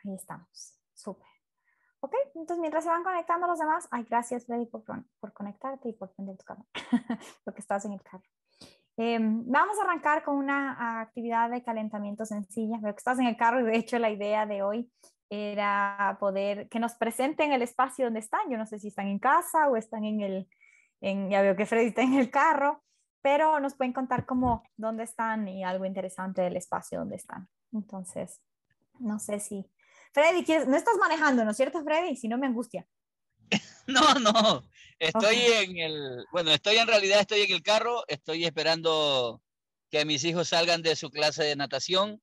Ahí estamos. Súper. Ok, entonces mientras se van conectando los demás, ay, gracias Freddy por conectarte y por prender tu cámara, porque estás en el carro. Vamos a arrancar con una actividad de calentamiento sencilla. Veo que estás en el carro y de hecho la idea de hoy era poder que nos presenten el espacio donde están. Yo no sé si están en casa o están ya veo que Freddy está en el carro, pero nos pueden contar cómo, dónde están y algo interesante del espacio donde están. Entonces, no sé si... Freddy, no estás manejando, ¿no es cierto, Freddy? Si no me angustia. No, estoy Okay. en realidad estoy en el carro, estoy esperando que mis hijos salgan de su clase de natación.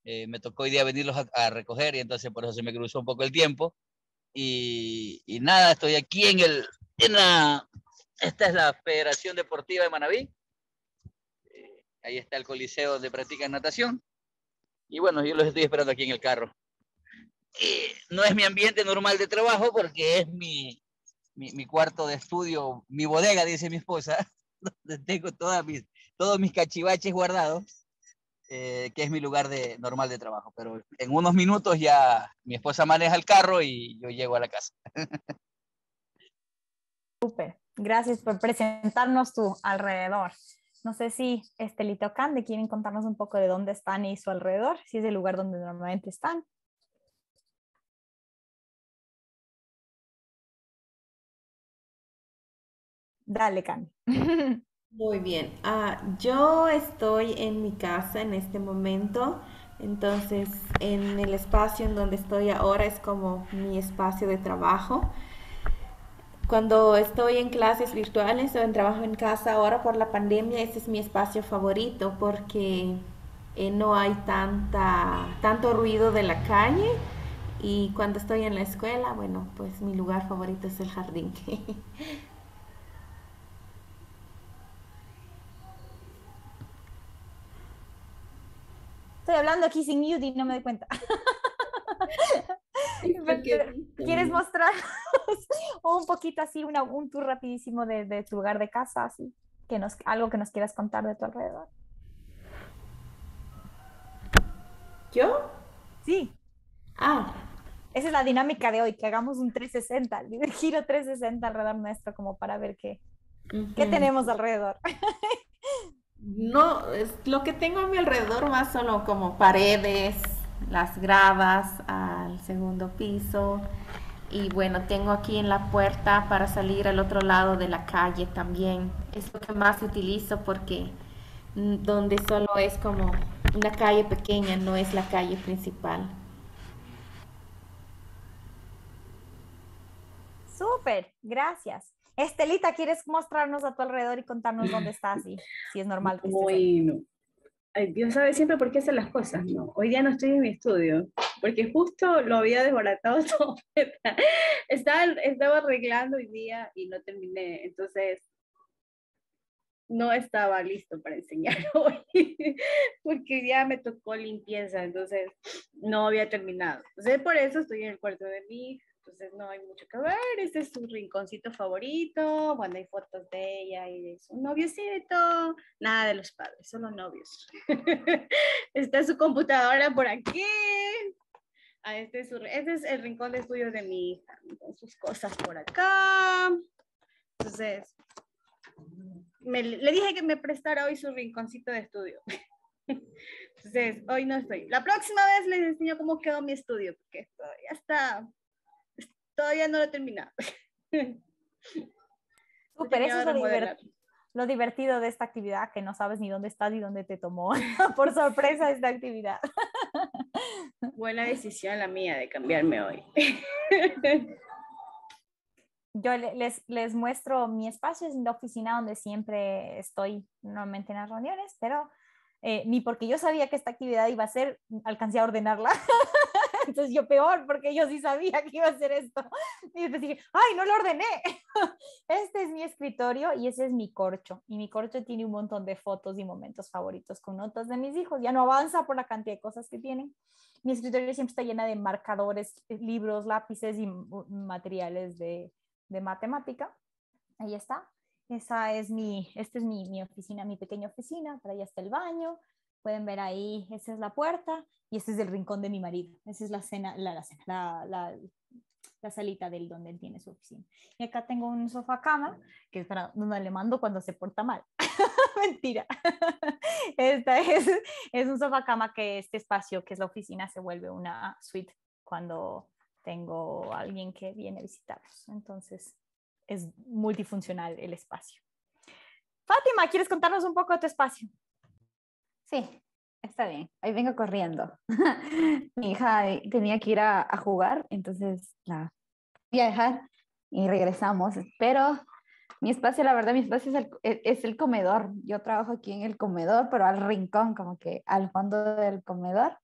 Me tocó hoy día venirlos a recoger y entonces por eso se me cruzó un poco el tiempo. Y nada, estoy aquí esta es la Federación Deportiva de Manabí. Ahí está el coliseo donde practican natación. Y bueno, yo los estoy esperando aquí en el carro. No es mi ambiente normal de trabajo porque es mi cuarto de estudio, mi bodega, dice mi esposa, donde tengo todos mis cachivaches guardados, que es mi lugar normal de trabajo. Pero en unos minutos ya mi esposa maneja el carro y yo llego a la casa. Súper. Gracias por presentarnos tu alrededor. No sé si Estelita o Cande quieren contarnos un poco de dónde están y su alrededor, si es el lugar donde normalmente están. Dale, Cande. Muy bien. Yo estoy en mi casa en este momento, entonces en el espacio en donde estoy ahora es como mi espacio de trabajo. Cuando estoy en clases virtuales o en trabajo en casa ahora por la pandemia, ese es mi espacio favorito porque no hay tanto ruido de la calle y cuando estoy en la escuela, bueno, pues mi lugar favorito es el jardín. Estoy hablando aquí sin mute y no me doy cuenta. ¿Quieres mostrar un poquito así, un tour rapidísimo de tu lugar de casa, así, algo que nos quieras contar de tu alrededor? ¿Yo? Sí, Ah, esa es la dinámica de hoy, que hagamos un 360, el giro 360 alrededor nuestro, como para ver qué ujú. tenemos alrededor. No, es lo que tengo a mi alrededor más solo como paredes, las gradas al segundo piso y bueno, tengo aquí en la puerta para salir al otro lado de la calle también. Es lo que más utilizo porque donde solo es como una calle pequeña, no es la calle principal. Súper, gracias. Estelita, ¿quieres mostrarnos a tu alrededor y contarnos dónde estás y si es normal que estés ahí? Bueno, ay, Dios sabe siempre por qué hace las cosas, ¿no? Hoy día no estoy en mi estudio, porque justo lo había desbaratado todo. Estaba arreglando hoy día y no terminé, entonces no estaba listo para enseñar hoy, porque ya me tocó limpieza, entonces no había terminado. Entonces por eso estoy en el cuarto de mi hija, entonces no hay mucho que ver, este es su rinconcito favorito, bueno, hay fotos de ella y de su noviocito, nada de los padres, solo novios. Está su computadora por aquí. Este es el rincón de estudio de mi hija, con sus cosas por acá. Entonces, le dije que me prestara hoy su rinconcito de estudio. Entonces, hoy no estoy. La próxima vez les enseño cómo quedó mi estudio, porque todavía no lo he terminado. He Súper, eso terminado es de remodelar. lo divertido de esta actividad, que no sabes ni dónde estás ni dónde te tomó por sorpresa esta actividad. Buena decisión la mía de cambiarme hoy. Yo les muestro mi espacio, es la oficina donde siempre estoy normalmente en las reuniones, pero ni porque yo sabía que esta actividad iba a ser, alcancé a ordenarla. Entonces yo peor, porque yo sí sabía que iba a hacer esto. Y después dije, ay, no lo ordené. Este es mi escritorio y ese es mi corcho. Y mi corcho tiene un montón de fotos y momentos favoritos con notas de mis hijos. Ya no avanza por la cantidad de cosas que tienen. Mi escritorio siempre está llena de marcadores, libros, lápices y materiales de matemática. Ahí está. Esta es mi oficina, mi pequeña oficina. Por ahí está el baño. Pueden ver ahí, esa es la puerta y este es el rincón de mi marido. Esa es la salita del donde él tiene su oficina. Y acá tengo un sofá cama, que es para donde le mando cuando se porta mal. Mentira. Esta es un sofá cama que este espacio, que es la oficina, se vuelve una suite cuando tengo alguien que viene a visitarnos. Entonces, es multifuncional el espacio. Fátima, ¿quieres contarnos un poco de tu espacio? Sí, está bien. Ahí vengo corriendo. Mi hija tenía que ir a jugar, entonces la voy a dejar y regresamos. Pero mi espacio, la verdad, mi espacio es el comedor. Yo trabajo aquí en el comedor, pero al rincón, como que al fondo del comedor.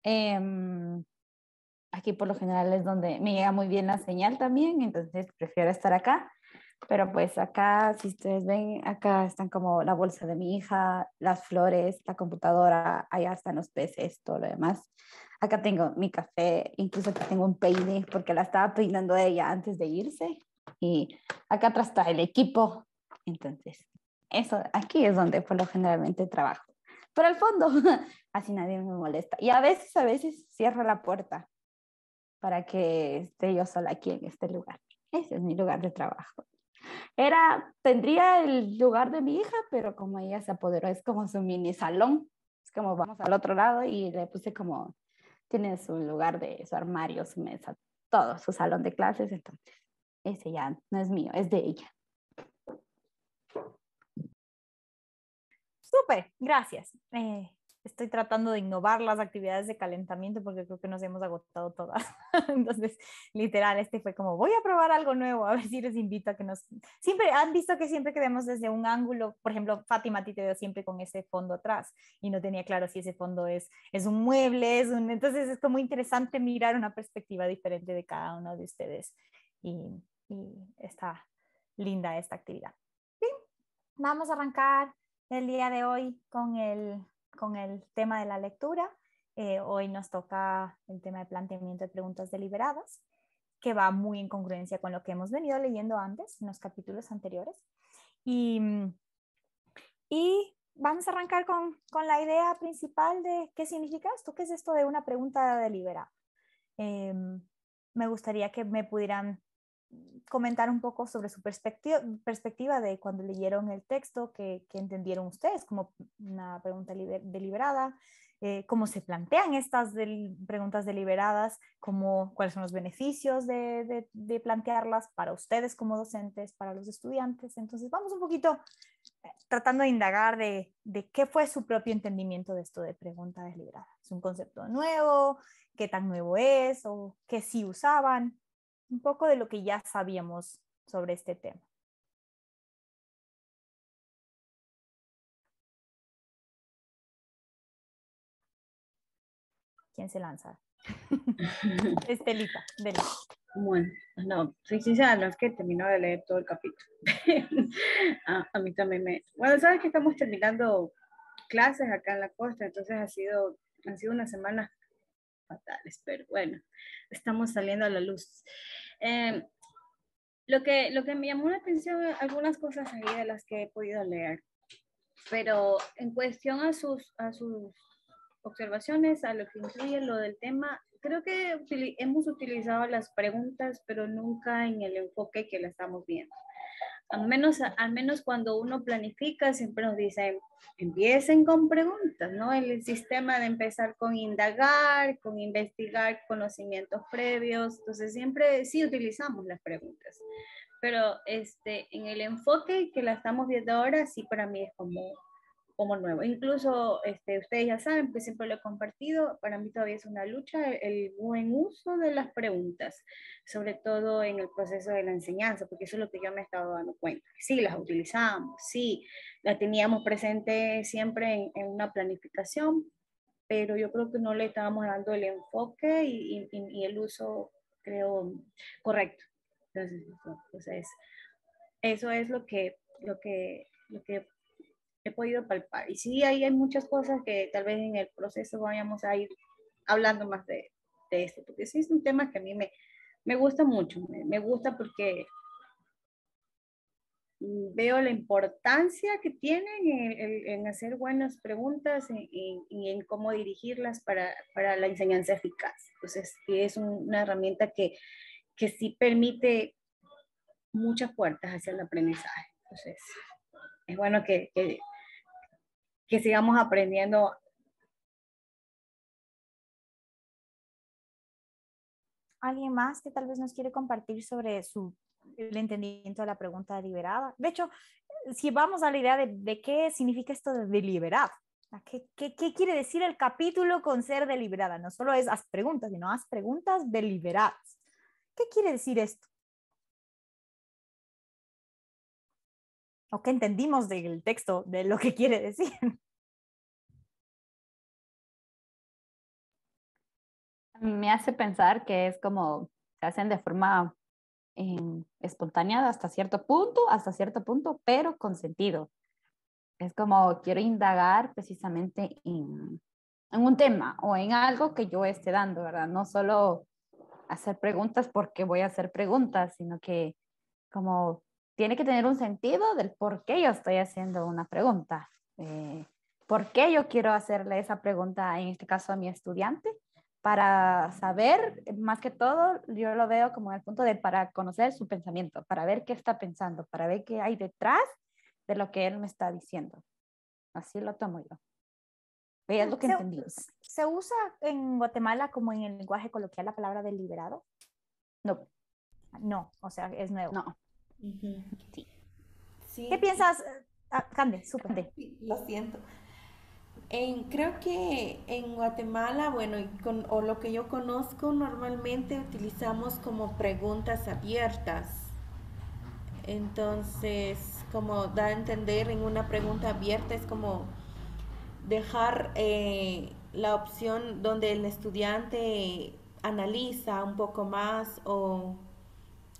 Em, Aquí por lo general es donde me llega muy bien la señal también, entonces prefiero estar acá. Pero pues acá, si ustedes ven, acá están como la bolsa de mi hija, las flores, la computadora, allá están los peces, todo lo demás. Acá tengo mi café, incluso aquí tengo un peine porque la estaba peinando ella antes de irse. Y acá atrás está el equipo. Entonces, eso, aquí es donde por lo generalmente trabajo. Pero al fondo, así nadie me molesta. Y a veces cierro la puerta para que esté yo sola aquí en este lugar. Ese es mi lugar de trabajo. Tendría el lugar de mi hija, pero como ella se apoderó, es como su mini salón. Es como vamos al otro lado y le puse como, tiene su lugar de su armario, su mesa, todo, su salón de clases. Entonces, ese ya no es mío, es de ella. Súper, gracias. Estoy tratando de innovar las actividades de calentamiento porque creo que nos hemos agotado todas. Entonces, literal, este fue como, voy a probar algo nuevo, a ver si les invito a que nos... Siempre han visto que siempre que vemos desde un ángulo, por ejemplo, Fátima, a ti te veo siempre con ese fondo atrás y no tenía claro si ese fondo es un mueble, Entonces es como interesante mirar una perspectiva diferente de cada uno de ustedes y está linda esta actividad. Bien, vamos a arrancar el día de hoy con el tema de la lectura. Hoy nos toca el tema de planteamiento de preguntas deliberadas, que va muy en congruencia con lo que hemos venido leyendo antes, en los capítulos anteriores. Y vamos a arrancar con la idea principal de qué significa esto, qué es esto de una pregunta deliberada. Me gustaría que me pudieran comentar un poco sobre su perspectiva de cuando leyeron el texto, que entendieron ustedes como una pregunta deliberada, cómo se plantean estas preguntas deliberadas, cuáles son los beneficios de plantearlas para ustedes como docentes, para los estudiantes. Entonces vamos un poquito tratando de indagar de qué fue su propio entendimiento de esto de pregunta deliberada. ¿Es un concepto nuevo? ¿Qué tan nuevo es? ¿O qué sí usaban? Un poco de lo que ya sabíamos sobre este tema. ¿Quién se lanza? Estelita, dele. Bueno, no, soy sincera, no es que terminó de leer todo el capítulo. A mí también Bueno, sabes que estamos terminando clases acá en la costa, entonces han sido unas semanas fatales, pero bueno, estamos saliendo a la luz. Lo que me llamó la atención, algunas cosas ahí de las que he podido leer, pero en cuestión a sus observaciones, a lo que incluye lo del tema, creo que hemos utilizado las preguntas, pero nunca en el enfoque que la estamos viendo. Al menos cuando uno planifica, siempre nos dicen, empiecen con preguntas, ¿no? El sistema de empezar con indagar, con investigar conocimientos previos, entonces siempre sí utilizamos las preguntas. Pero en el enfoque que la estamos viendo ahora, sí para mí es como nuevo. Incluso ustedes ya saben, pues siempre lo he compartido, para mí todavía es una lucha el buen uso de las preguntas, sobre todo en el proceso de la enseñanza, porque eso es lo que yo me he estado dando cuenta. Sí, las utilizamos, sí, las teníamos presente siempre en una planificación, pero yo creo que no le estábamos dando el enfoque y el uso, creo, correcto. Entonces, eso es lo que he podido palpar. Y sí, ahí hay muchas cosas que tal vez en el proceso vayamos a ir hablando más de esto, porque sí es un tema que a mí me gusta mucho, me gusta porque veo la importancia que tienen en hacer buenas preguntas y en cómo dirigirlas para la enseñanza eficaz. Entonces, es una herramienta que sí permite muchas puertas hacia el aprendizaje. Entonces, es bueno que sigamos aprendiendo. ¿Alguien más que tal vez nos quiere compartir sobre el entendimiento de la pregunta deliberada? De hecho, si vamos a la idea de qué significa esto de deliberado, ¿qué quiere decir el capítulo con ser deliberada? No solo es haz preguntas, sino haz preguntas deliberadas. ¿Qué quiere decir esto? ¿O qué entendimos del texto de lo que quiere decir? Me hace pensar que es como se hacen de forma espontánea hasta cierto punto, pero con sentido. Es como quiero indagar precisamente en un tema o en algo que yo esté dando, ¿verdad? No solo hacer preguntas porque voy a hacer preguntas, sino que como tiene que tener un sentido del por qué yo estoy haciendo una pregunta. ¿Por qué yo quiero hacerle esa pregunta, en este caso a mi estudiante? Para saber, más que todo, yo lo veo como en el punto de para conocer su pensamiento, para ver qué está pensando, para ver qué hay detrás de lo que él me está diciendo. Así lo tomo yo. Y es lo que entendí. ¿Se usa en Guatemala como en el lenguaje coloquial la palabra deliberado? No. No, o sea, es nuevo. No. Sí. Sí, ¿Qué piensas? Cande, súper. lo siento. Creo que en Guatemala, bueno, o lo que yo conozco, normalmente utilizamos como preguntas abiertas. Entonces, como da a entender en una pregunta abierta, es como dejar la opción donde el estudiante analiza un poco más o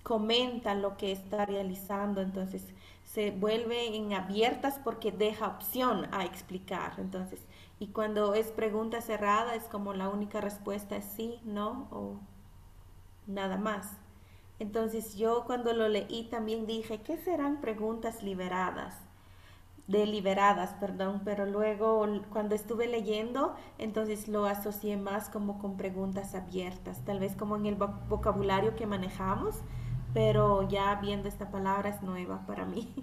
comenta lo que está realizando. Entonces, se vuelve en abiertas porque deja opción a explicar. Entonces, y cuando es pregunta cerrada es como la única respuesta es sí, no o nada más. Entonces yo cuando lo leí también dije, ¿qué serán preguntas deliberadas, perdón, pero luego cuando estuve leyendo, entonces lo asocié más como con preguntas abiertas, tal vez como en el vocabulario que manejamos, pero ya viendo esta palabra es nueva para mí.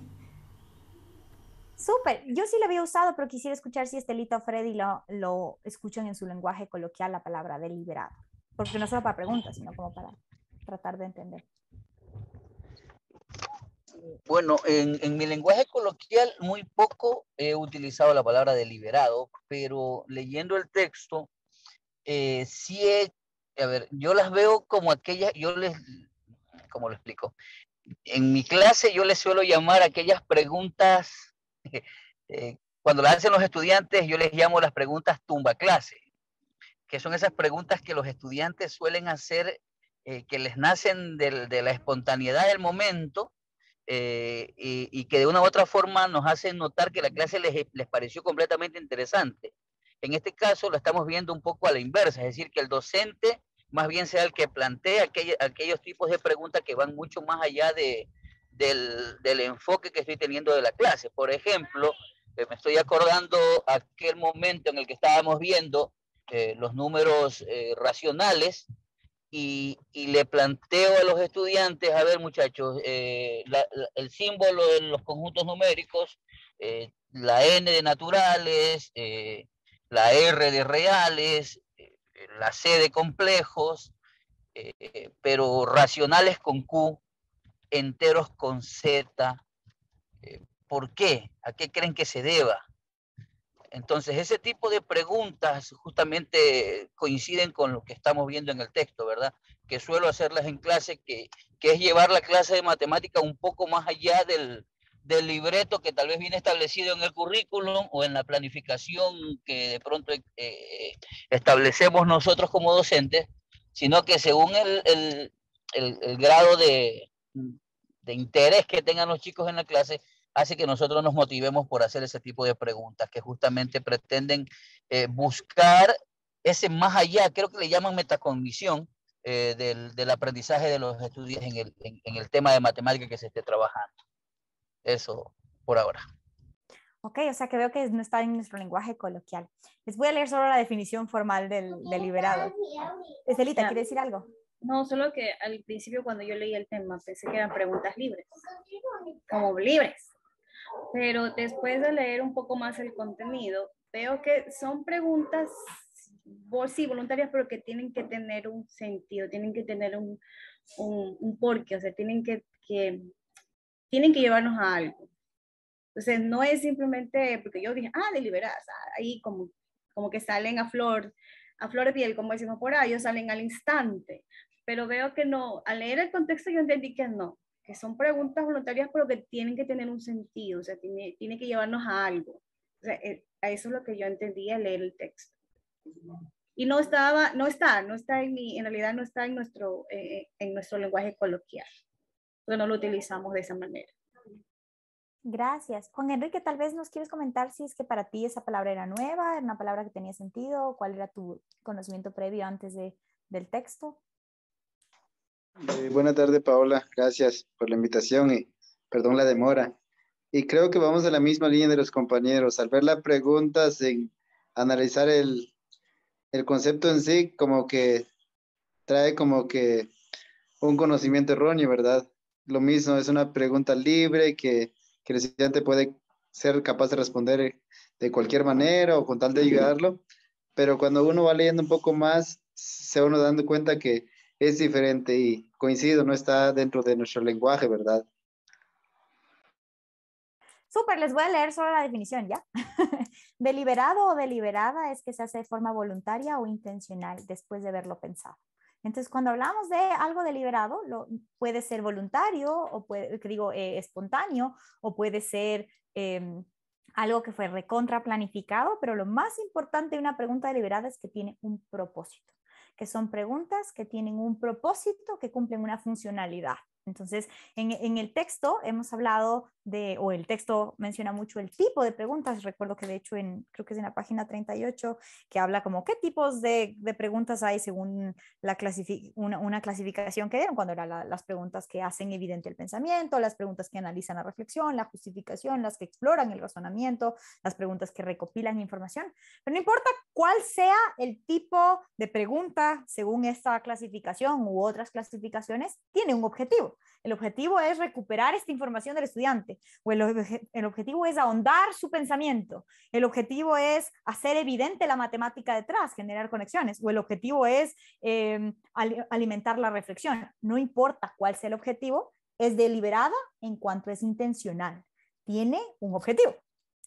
Súper. Yo sí lo había usado, pero quisiera escuchar si Estelita o Freddy lo escuchan en su lenguaje coloquial la palabra deliberado. Porque no solo para preguntas, sino como para tratar de entender. Bueno, en mi lenguaje coloquial muy poco he utilizado la palabra deliberado, pero leyendo el texto, sí a ver, yo las veo como aquellas, ¿cómo lo explico? En mi clase yo les suelo llamar aquellas preguntas, cuando las hacen los estudiantes, yo les llamo las preguntas tumba clase, que son esas preguntas que los estudiantes suelen hacer, que les nacen de la espontaneidad del momento, y que de una u otra forma nos hacen notar que la clase les pareció completamente interesante. En este caso lo estamos viendo un poco a la inversa, es decir, que el docente más bien sea el que plantea aquellos tipos de preguntas que van mucho más allá del enfoque que estoy teniendo de la clase. Por ejemplo, me estoy acordando aquel momento en el que estábamos viendo los números racionales, y le planteo a los estudiantes, a ver muchachos, el símbolo de los conjuntos numéricos, la N de naturales, la R de reales, la C de complejos, pero racionales con Q, enteros con Z. ¿Por qué? ¿A qué creen que se deba? Entonces, ese tipo de preguntas justamente coinciden con lo que estamos viendo en el texto, ¿verdad? Que suelo hacerlas en clase, que es llevar la clase de matemática un poco más allá del libreto que tal vez viene establecido en el currículum o en la planificación que de pronto establecemos nosotros como docentes, sino que según el grado de interés que tengan los chicos en la clase, hace que nosotros nos motivemos por hacer ese tipo de preguntas que justamente pretenden buscar ese más allá, creo que le llaman metacognición, del aprendizaje de los estudiantes en el tema de matemática que se esté trabajando. Eso por ahora. Ok, o sea que veo que no está en nuestro lenguaje coloquial. Les voy a leer solo la definición formal del deliberado. Estelita, Ya. ¿quiere decir algo? No, solo que al principio cuando yo leí el tema pensé que eran preguntas libres, como libres. Pero después de leer un poco más el contenido, veo que son preguntas, sí, voluntarias, pero que tienen que tener un sentido, tienen que tener un porqué, o sea, tienen que llevarnos a algo. Entonces, no es simplemente porque yo dije, deliberadas, ahí como que salen a flor de piel, como decimos por ahí, ellos salen al instante. Pero veo que no, al leer el contexto yo entendí que no, que son preguntas voluntarias, pero que tienen que tener un sentido, o sea, tiene que llevarnos a algo. O sea, a eso es lo que yo entendí al leer el texto. Y no está en realidad no está en nuestro lenguaje coloquial, pero no lo utilizamos de esa manera. Gracias. Juan Enrique, tal vez nos quieres comentar si es que para ti esa palabra era nueva, era una palabra que tenía sentido, cuál era tu conocimiento previo antes del texto. Buena tarde, Paola. Gracias por la invitación y perdón la demora. Y creo que vamos a la misma línea de los compañeros. Al ver la pregunta, sin analizar el concepto en sí, como que trae como que un conocimiento erróneo, ¿verdad? Lo mismo, es una pregunta libre que el estudiante puede ser capaz de responder de cualquier manera o con tal de ayudarlo, pero cuando uno va leyendo un poco más, se va uno dando cuenta que es diferente y coincido, no está dentro de nuestro lenguaje, ¿verdad? Súper, les voy a leer solo la definición, ¿ya? Deliberado o deliberada es que se hace de forma voluntaria o intencional después de haberlo pensado. Entonces, cuando hablamos de algo deliberado, puede ser voluntario o espontáneo o puede ser algo que fue recontra planificado, pero lo más importante de una pregunta deliberada es que tiene un propósito, que son preguntas que tienen un propósito, que cumplen una funcionalidad. Entonces, en el texto hemos hablado o el texto menciona mucho el tipo de preguntas. Recuerdo que de hecho creo que es en la página 38, que habla como qué tipos de preguntas hay según una clasificación que dieron, cuando eran las preguntas que hacen evidente el pensamiento, las preguntas que analizan la reflexión, la justificación, las que exploran el razonamiento, las preguntas que recopilan información. Pero no importa cuál sea el tipo de pregunta según esta clasificación u otras clasificaciones, tiene un objetivo. El objetivo es recuperar esta información del estudiante, o el objetivo es ahondar su pensamiento, el objetivo es hacer evidente la matemática detrás, generar conexiones, o el objetivo es alimentar la reflexión. No importa cuál sea el objetivo, es deliberada en cuanto es intencional. Tiene un objetivo,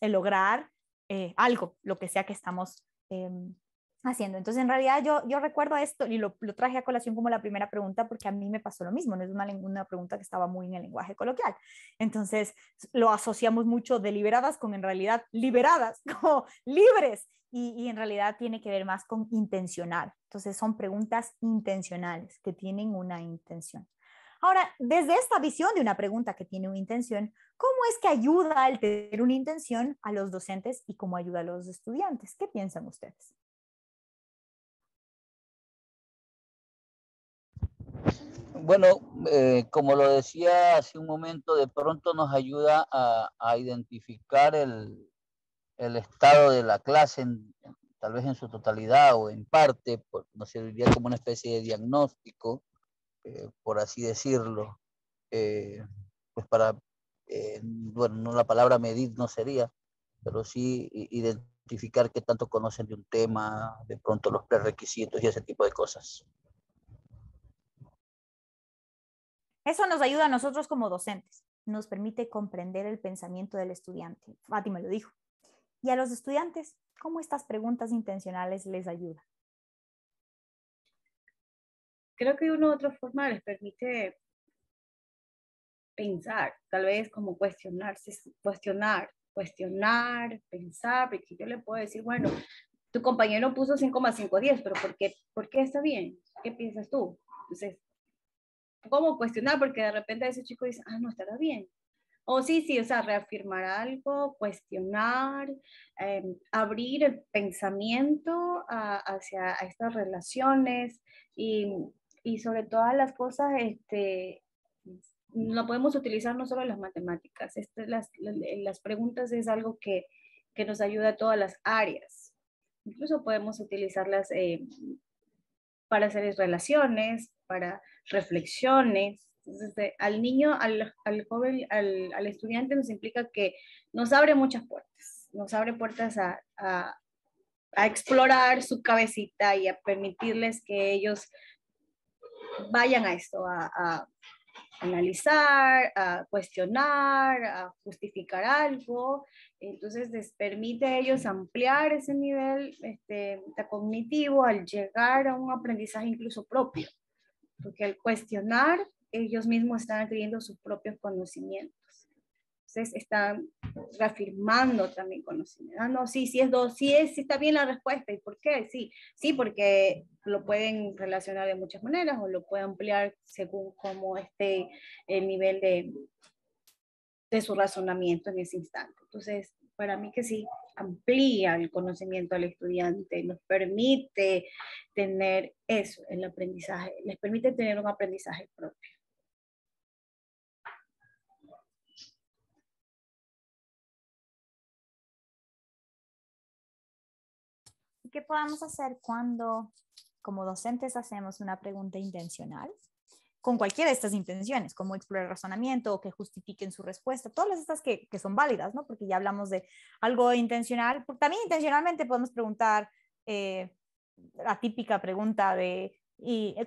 el lograr algo, lo que sea que estamos haciendo. Entonces, en realidad yo recuerdo esto y lo traje a colación como la primera pregunta porque a mí me pasó lo mismo, no es una pregunta que estaba muy en el lenguaje coloquial. Entonces, lo asociamos mucho deliberadas con en realidad liberadas, como libres, y en realidad tiene que ver más con intencional. Entonces, son preguntas intencionales que tienen una intención. Ahora, desde esta visión de una pregunta que tiene una intención, ¿cómo es que ayuda el tener una intención a los docentes y cómo ayuda a los estudiantes? ¿Qué piensan ustedes? Bueno, como lo decía hace un momento, de pronto nos ayuda a identificar el estado de la clase, tal vez en su totalidad o en parte, nos serviría como una especie de diagnóstico, por así decirlo, pues para, bueno, no, la palabra medir no sería, pero sí identificar qué tanto conocen de un tema, de pronto los prerequisitos y ese tipo de cosas. Eso nos ayuda a nosotros como docentes, nos permite comprender el pensamiento del estudiante. Fátima lo dijo. Y a los estudiantes, ¿cómo estas preguntas intencionales les ayudan? Creo que de una u otra forma les permite pensar, tal vez como cuestionar, pensar, porque yo le puedo decir, bueno, tu compañero puso 5,510, pero ¿por qué está bien? ¿Qué piensas tú? Entonces, ¿cómo cuestionar? Porque de repente ese chico dice, no, estará bien. O sí, o sea, reafirmar algo, cuestionar, abrir el pensamiento hacia estas relaciones y sobre todas las cosas, lo podemos utilizar no solo en las matemáticas. Las preguntas es algo que nos ayuda a todas las áreas. Incluso podemos utilizarlas para hacer relaciones, para reflexiones. Entonces, al niño, al joven, al estudiante nos implica que nos abre muchas puertas. Nos abre puertas a explorar su cabecita y a permitirles que ellos vayan a esto, a analizar, a cuestionar, a justificar algo. Entonces les permite a ellos ampliar ese nivel cognitivo al llegar a un aprendizaje incluso propio, porque al cuestionar ellos mismos están adquiriendo sus propios conocimientos. Entonces están reafirmando también conocimiento. Ah, no, sí, sí es dos, sí está bien la respuesta. ¿Y por qué? Sí, porque lo pueden relacionar de muchas maneras o lo pueden ampliar según cómo esté el nivel de su razonamiento en ese instante. Entonces, para mí que sí, amplía el conocimiento al estudiante, nos permite tener eso, el aprendizaje, les permite tener un aprendizaje propio. ¿Qué podemos hacer cuando, como docentes, hacemos una pregunta intencional? Con cualquiera de estas intenciones, como explorar el razonamiento o que justifiquen su respuesta, todas estas que son válidas, ¿no? Porque ya hablamos de algo intencional. También intencionalmente podemos preguntar la típica pregunta de,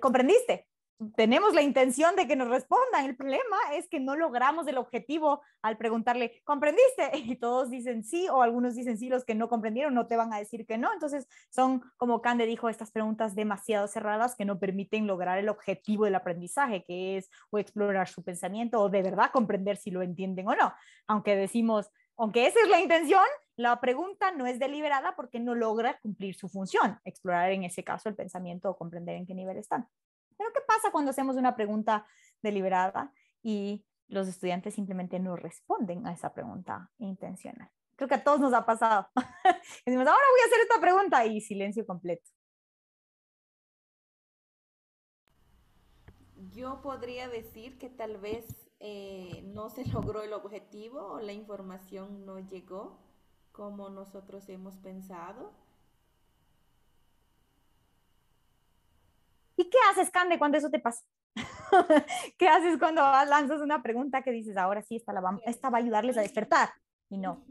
¿comprendiste? Tenemos la intención de que nos respondan. El problema es que no logramos el objetivo al preguntarle, ¿comprendiste? Y todos dicen sí, o algunos dicen sí, los que no comprendieron no te van a decir que no. Entonces son, como Cande dijo, estas preguntas demasiado cerradas que no permiten lograr el objetivo del aprendizaje, que es o explorar su pensamiento o de verdad comprender si lo entienden o no. Aunque decimos, aunque esa es la intención, la pregunta no es deliberada porque no logra cumplir su función, explorar en ese caso el pensamiento o comprender en qué nivel están. Pero ¿qué pasa cuando hacemos una pregunta deliberada y los estudiantes simplemente no responden a esa pregunta intencional? Creo que a todos nos ha pasado. Decimos, ahora voy a hacer esta pregunta y silencio completo. Yo podría decir que tal vez no se logró el objetivo o la información no llegó como nosotros hemos pensado. ¿Y qué haces, Cande, cuando eso te pasa? ¿Qué haces cuando lanzas una pregunta que dices, ahora sí, esta va a ayudarles a despertar? Y no.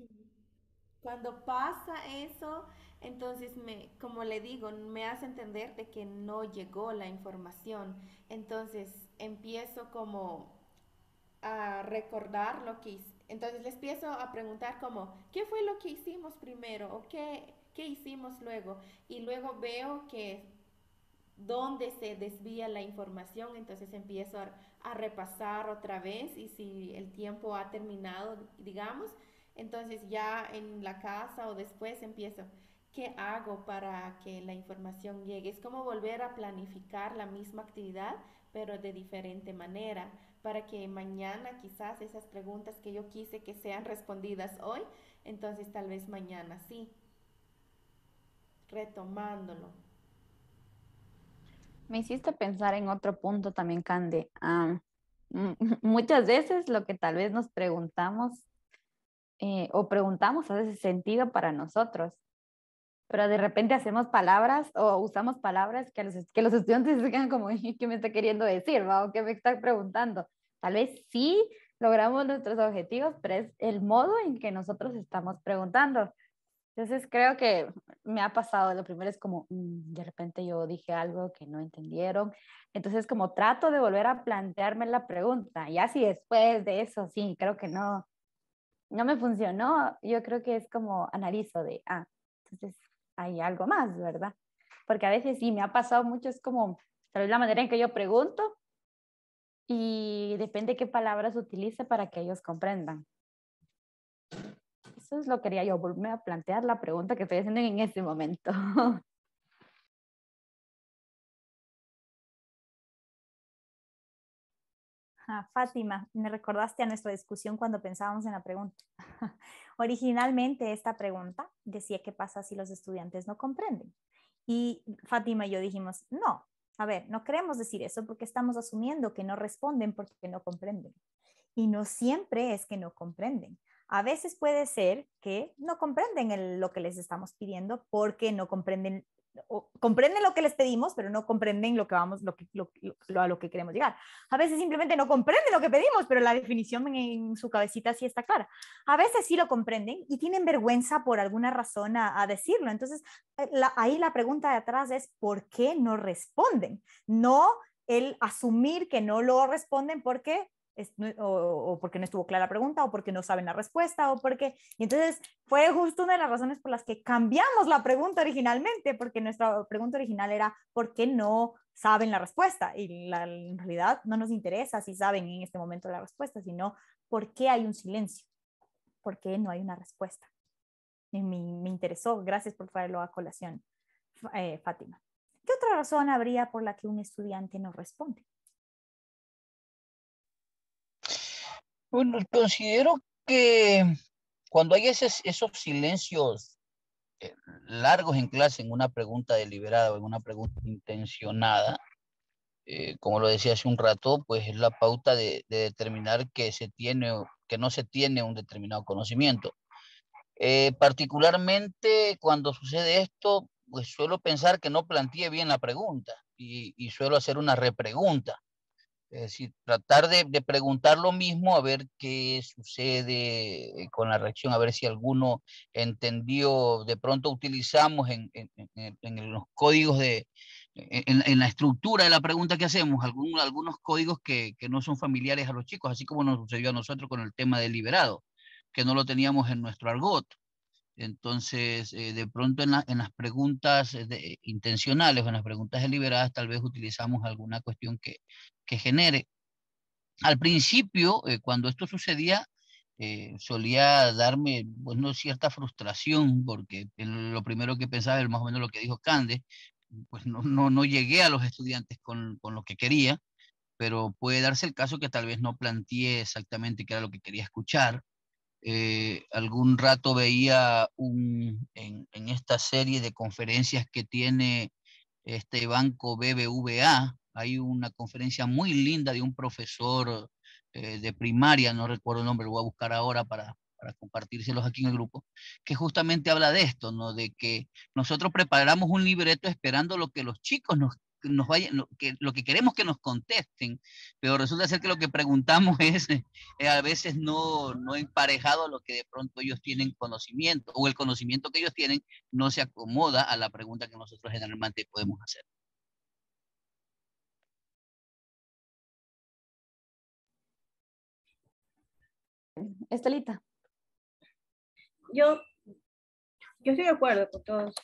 Cuando pasa eso, entonces como le digo, me hace entender de que no llegó la información. Entonces empiezo como a recordar lo que hice. Entonces les empiezo a preguntar como, ¿qué fue lo que hicimos primero? ¿O qué hicimos luego? Y luego veo que dónde se desvía la información, entonces empiezo a repasar otra vez y si el tiempo ha terminado, digamos, entonces ya en la casa o después empiezo, ¿qué hago para que la información llegue? Es como volver a planificar la misma actividad, pero de diferente manera, para que mañana quizás esas preguntas que yo quise que sean respondidas hoy, entonces tal vez mañana sí, retomándolo. Me hiciste pensar en otro punto también, Cande. Muchas veces lo que tal vez nos preguntamos o preguntamos hace sentido para nosotros, pero de repente hacemos palabras o usamos palabras que los estudiantes se quedan como, ¿qué me está queriendo decir? ¿Va? ¿O qué me está preguntando? Tal vez sí logramos nuestros objetivos, pero es el modo en que nosotros estamos preguntando. Entonces creo que me ha pasado, lo primero es como, de repente yo dije algo que no entendieron, entonces como trato de volver a plantearme la pregunta, y así después de eso, sí, creo que no me funcionó, yo creo que es como analizo de, entonces hay algo más, ¿verdad? Porque a veces sí, me ha pasado mucho, es como tal vez la manera en que yo pregunto y depende qué palabras utilice para que ellos comprendan. Eso es lo que quería yo, volverme a plantear la pregunta que estoy haciendo en este momento. Fátima, me recordaste a nuestra discusión cuando pensábamos en la pregunta. Originalmente esta pregunta decía qué pasa si los estudiantes no comprenden. Y Fátima y yo dijimos, no, A ver, no queremos decir eso porque estamos asumiendo que no responden porque no comprenden. Y no siempre es que no comprenden. A veces puede ser que no comprenden lo que les estamos pidiendo porque no comprenden, o comprenden lo que les pedimos, pero no comprenden a lo que queremos llegar. A veces simplemente no comprenden lo que pedimos, pero la definición en su cabecita sí está clara. A veces sí lo comprenden y tienen vergüenza por alguna razón a decirlo. Entonces, ahí la pregunta de atrás es ¿por qué no responden? No el asumir que no lo responden porque o porque no estuvo clara la pregunta, o porque no saben la respuesta, o porque... Y entonces fue justo una de las razones por las que cambiamos la pregunta originalmente, porque nuestra pregunta original era ¿por qué no saben la respuesta? Y en realidad no nos interesa si saben en este momento la respuesta, sino ¿por qué hay un silencio? ¿Por qué no hay una respuesta? Y me interesó, gracias por traerlo a colación, Fátima. ¿Qué otra razón habría por la que un estudiante no responde? Bueno, considero que cuando hay esos silencios largos en clase en una pregunta deliberada o en una pregunta intencionada, como lo decía hace un rato, pues es la pauta de determinar que se tiene o que no se tiene un determinado conocimiento. Particularmente cuando sucede esto, pues suelo pensar que no planteé bien la pregunta y suelo hacer una repregunta. Es decir, tratar de preguntar lo mismo, a ver qué sucede con la reacción, a ver si alguno entendió. De pronto utilizamos en los códigos en la estructura de la pregunta que hacemos, algunos códigos que no son familiares a los chicos, así como nos sucedió a nosotros con el tema deliberado, que no lo teníamos en nuestro argot. Entonces, de pronto en las preguntas intencionales o en las preguntas deliberadas, tal vez utilizamos alguna cuestión que genere. Al principio, cuando esto sucedía, solía darme, bueno, cierta frustración, porque lo primero que pensaba es más o menos lo que dijo Cande, pues no llegué a los estudiantes con lo que quería, pero puede darse el caso que tal vez no planteé exactamente qué era lo que quería escuchar. Algún rato veía en esta serie de conferencias que tiene este banco BBVA, hay una conferencia muy linda de un profesor de primaria, no recuerdo el nombre, lo voy a buscar ahora para compartírselos aquí en el grupo, que justamente habla de esto, ¿no? De que nosotros preparamos un libreto esperando lo que los chicos nos vayan, lo que queremos que nos contesten, pero resulta ser que lo que preguntamos es a veces no emparejado a lo que de pronto ellos tienen conocimiento, o el conocimiento que ellos tienen no se acomoda a la pregunta que nosotros generalmente podemos hacer. Estelita. Yo estoy de acuerdo con todos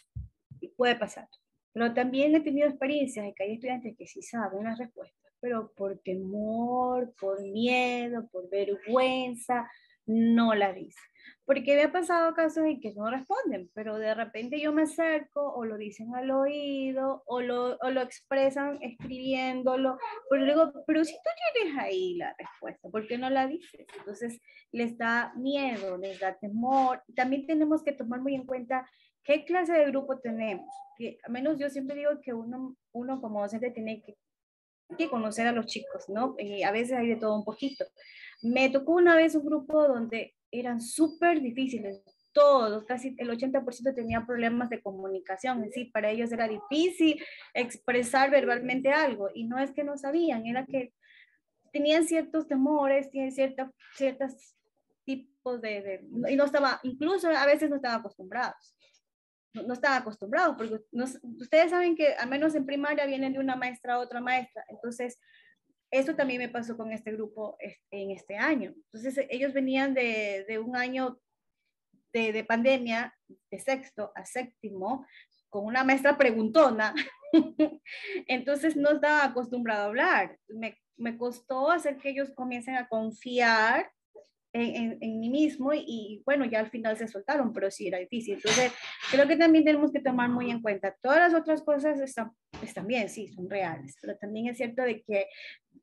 y puede pasar. Pero también he tenido experiencias de que hay estudiantes que sí saben las respuestas, pero por temor, por miedo, por vergüenza, no las dicen. Porque me ha pasado casos en que no responden, pero de repente yo me acerco o lo dicen al oído o lo expresan escribiéndolo, pero luego, pero si tú tienes ahí la respuesta, ¿por qué no la dices? Entonces les da miedo, les da temor. También tenemos que tomar muy en cuenta qué clase de grupo tenemos. Que, al menos yo siempre digo que uno como docente tiene que conocer a los chicos, ¿no? A veces hay de todo un poquito. Me tocó una vez un grupo donde eran súper difíciles, todos, casi el 80% tenían problemas de comunicación, es decir, para ellos era difícil expresar verbalmente algo, y no es que no sabían, era que tenían ciertos temores, tienen ciertos tipos y no estaba, incluso a veces no estaban acostumbrados. No estaban acostumbrados, porque ustedes saben que al menos en primaria vienen de una maestra a otra maestra, entonces eso también me pasó con este grupo en este año. Entonces ellos venían de un año de pandemia, de sexto a séptimo, con una maestra preguntona, entonces no estaba acostumbrado a hablar. Me costó hacer que ellos comiencen a confiar en mí mismo bueno, ya al final se soltaron, pero sí era difícil. Entonces, creo que también tenemos que tomar muy en cuenta. Todas las otras cosas están bien, sí, son reales, pero también es cierto de que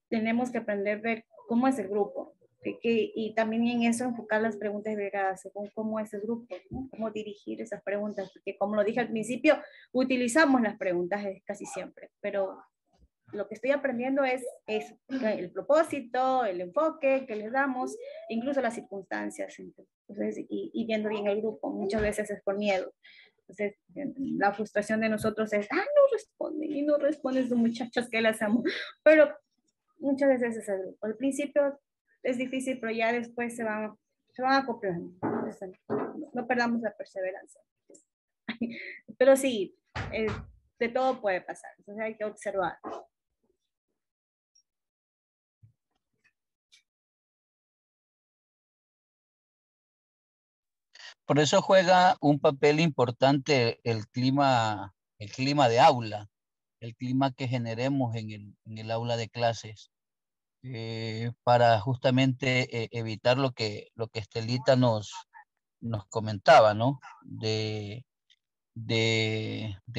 tenemos que aprender a ver cómo es el grupo. Y también en eso enfocar las preguntas verdaderas según cómo es el grupo, ¿no? Cómo dirigir esas preguntas, porque como lo dije al principio, utilizamos las preguntas casi siempre, pero lo que estoy aprendiendo es el propósito, el enfoque que les damos, incluso las circunstancias. Entonces, y viendo bien el grupo, muchas veces es por miedo. Entonces, la frustración de nosotros es, no responden y no responden sus muchachos que las amo. Pero muchas veces es el grupo. Al principio es difícil, pero ya después se van acoplando. Entonces, no perdamos la perseverancia. Pero sí, de todo puede pasar. Entonces hay que observar. Por eso juega un papel importante el clima de aula, el clima que generemos en el aula de clases, para justamente evitar lo que Estelita nos comentaba, ¿no? De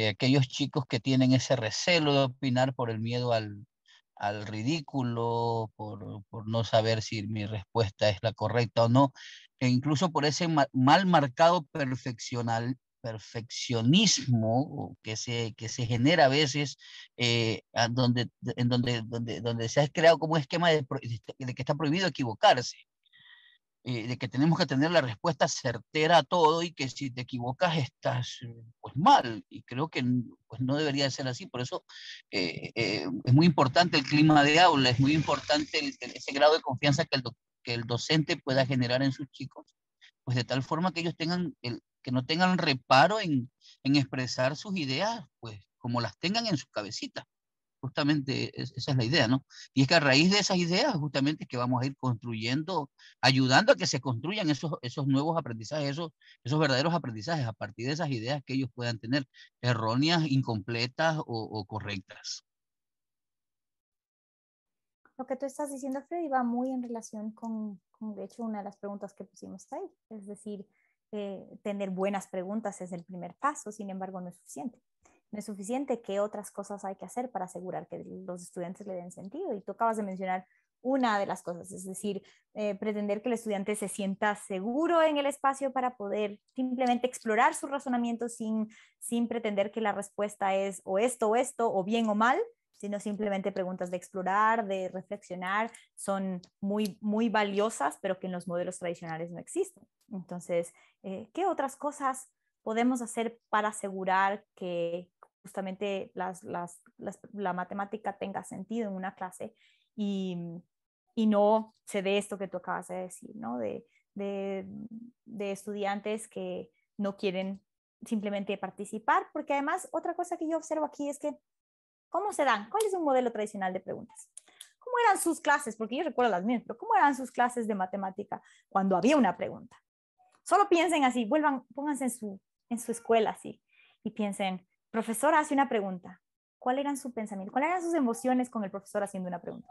aquellos chicos que tienen ese recelo de opinar por el miedo al ridículo, por no saber si mi respuesta es la correcta o no, e incluso por ese mal marcado perfeccionismo que se genera a veces, donde se ha creado como un esquema de que está prohibido equivocarse, de que tenemos que tener la respuesta certera a todo y que si te equivocas estás pues mal. Y creo que pues, no debería ser así. Por eso es muy importante el clima de aula, es muy importante ese grado de confianza que el docente pueda generar en sus chicos, pues de tal forma que ellos que no tengan reparo en expresar sus ideas, pues como las tengan en su cabecita. Justamente esa es la idea, ¿no? Y es que a raíz de esas ideas, justamente es que vamos a ir construyendo, ayudando a que se construyan esos nuevos aprendizajes, esos verdaderos aprendizajes a partir de esas ideas que ellos puedan tener, erróneas, incompletas o correctas. Lo que tú estás diciendo, Freddy, va muy en relación de hecho, una de las preguntas que pusimos ahí. Es decir, tener buenas preguntas es el primer paso, sin embargo, no es suficiente. No es suficiente. ¿Qué otras cosas hay que hacer para asegurar que los estudiantes le den sentido? Y tú acabas de mencionar una de las cosas, es decir, pretender que el estudiante se sienta seguro en el espacio para poder simplemente explorar su razonamiento sin pretender que la respuesta es o esto, o bien o mal, sino simplemente preguntas de explorar, de reflexionar, son muy, muy valiosas, pero que en los modelos tradicionales no existen. Entonces, ¿qué otras cosas podemos hacer para asegurar que justamente la matemática tenga sentido en una clase y no se dé esto que tú acabas de decir, ¿no? De estudiantes que no quieren simplemente participar? Porque además, otra cosa que yo observo aquí es que ¿cómo se dan? ¿Cuál es un modelo tradicional de preguntas? ¿Cómo eran sus clases? Porque yo recuerdo las mías, pero ¿cómo eran sus clases de matemática cuando había una pregunta? Solo piensen así, pónganse en su escuela así y piensen, profesor hace una pregunta. ¿Cuál eran su pensamiento? ¿Cuáles eran sus emociones con el profesor haciendo una pregunta?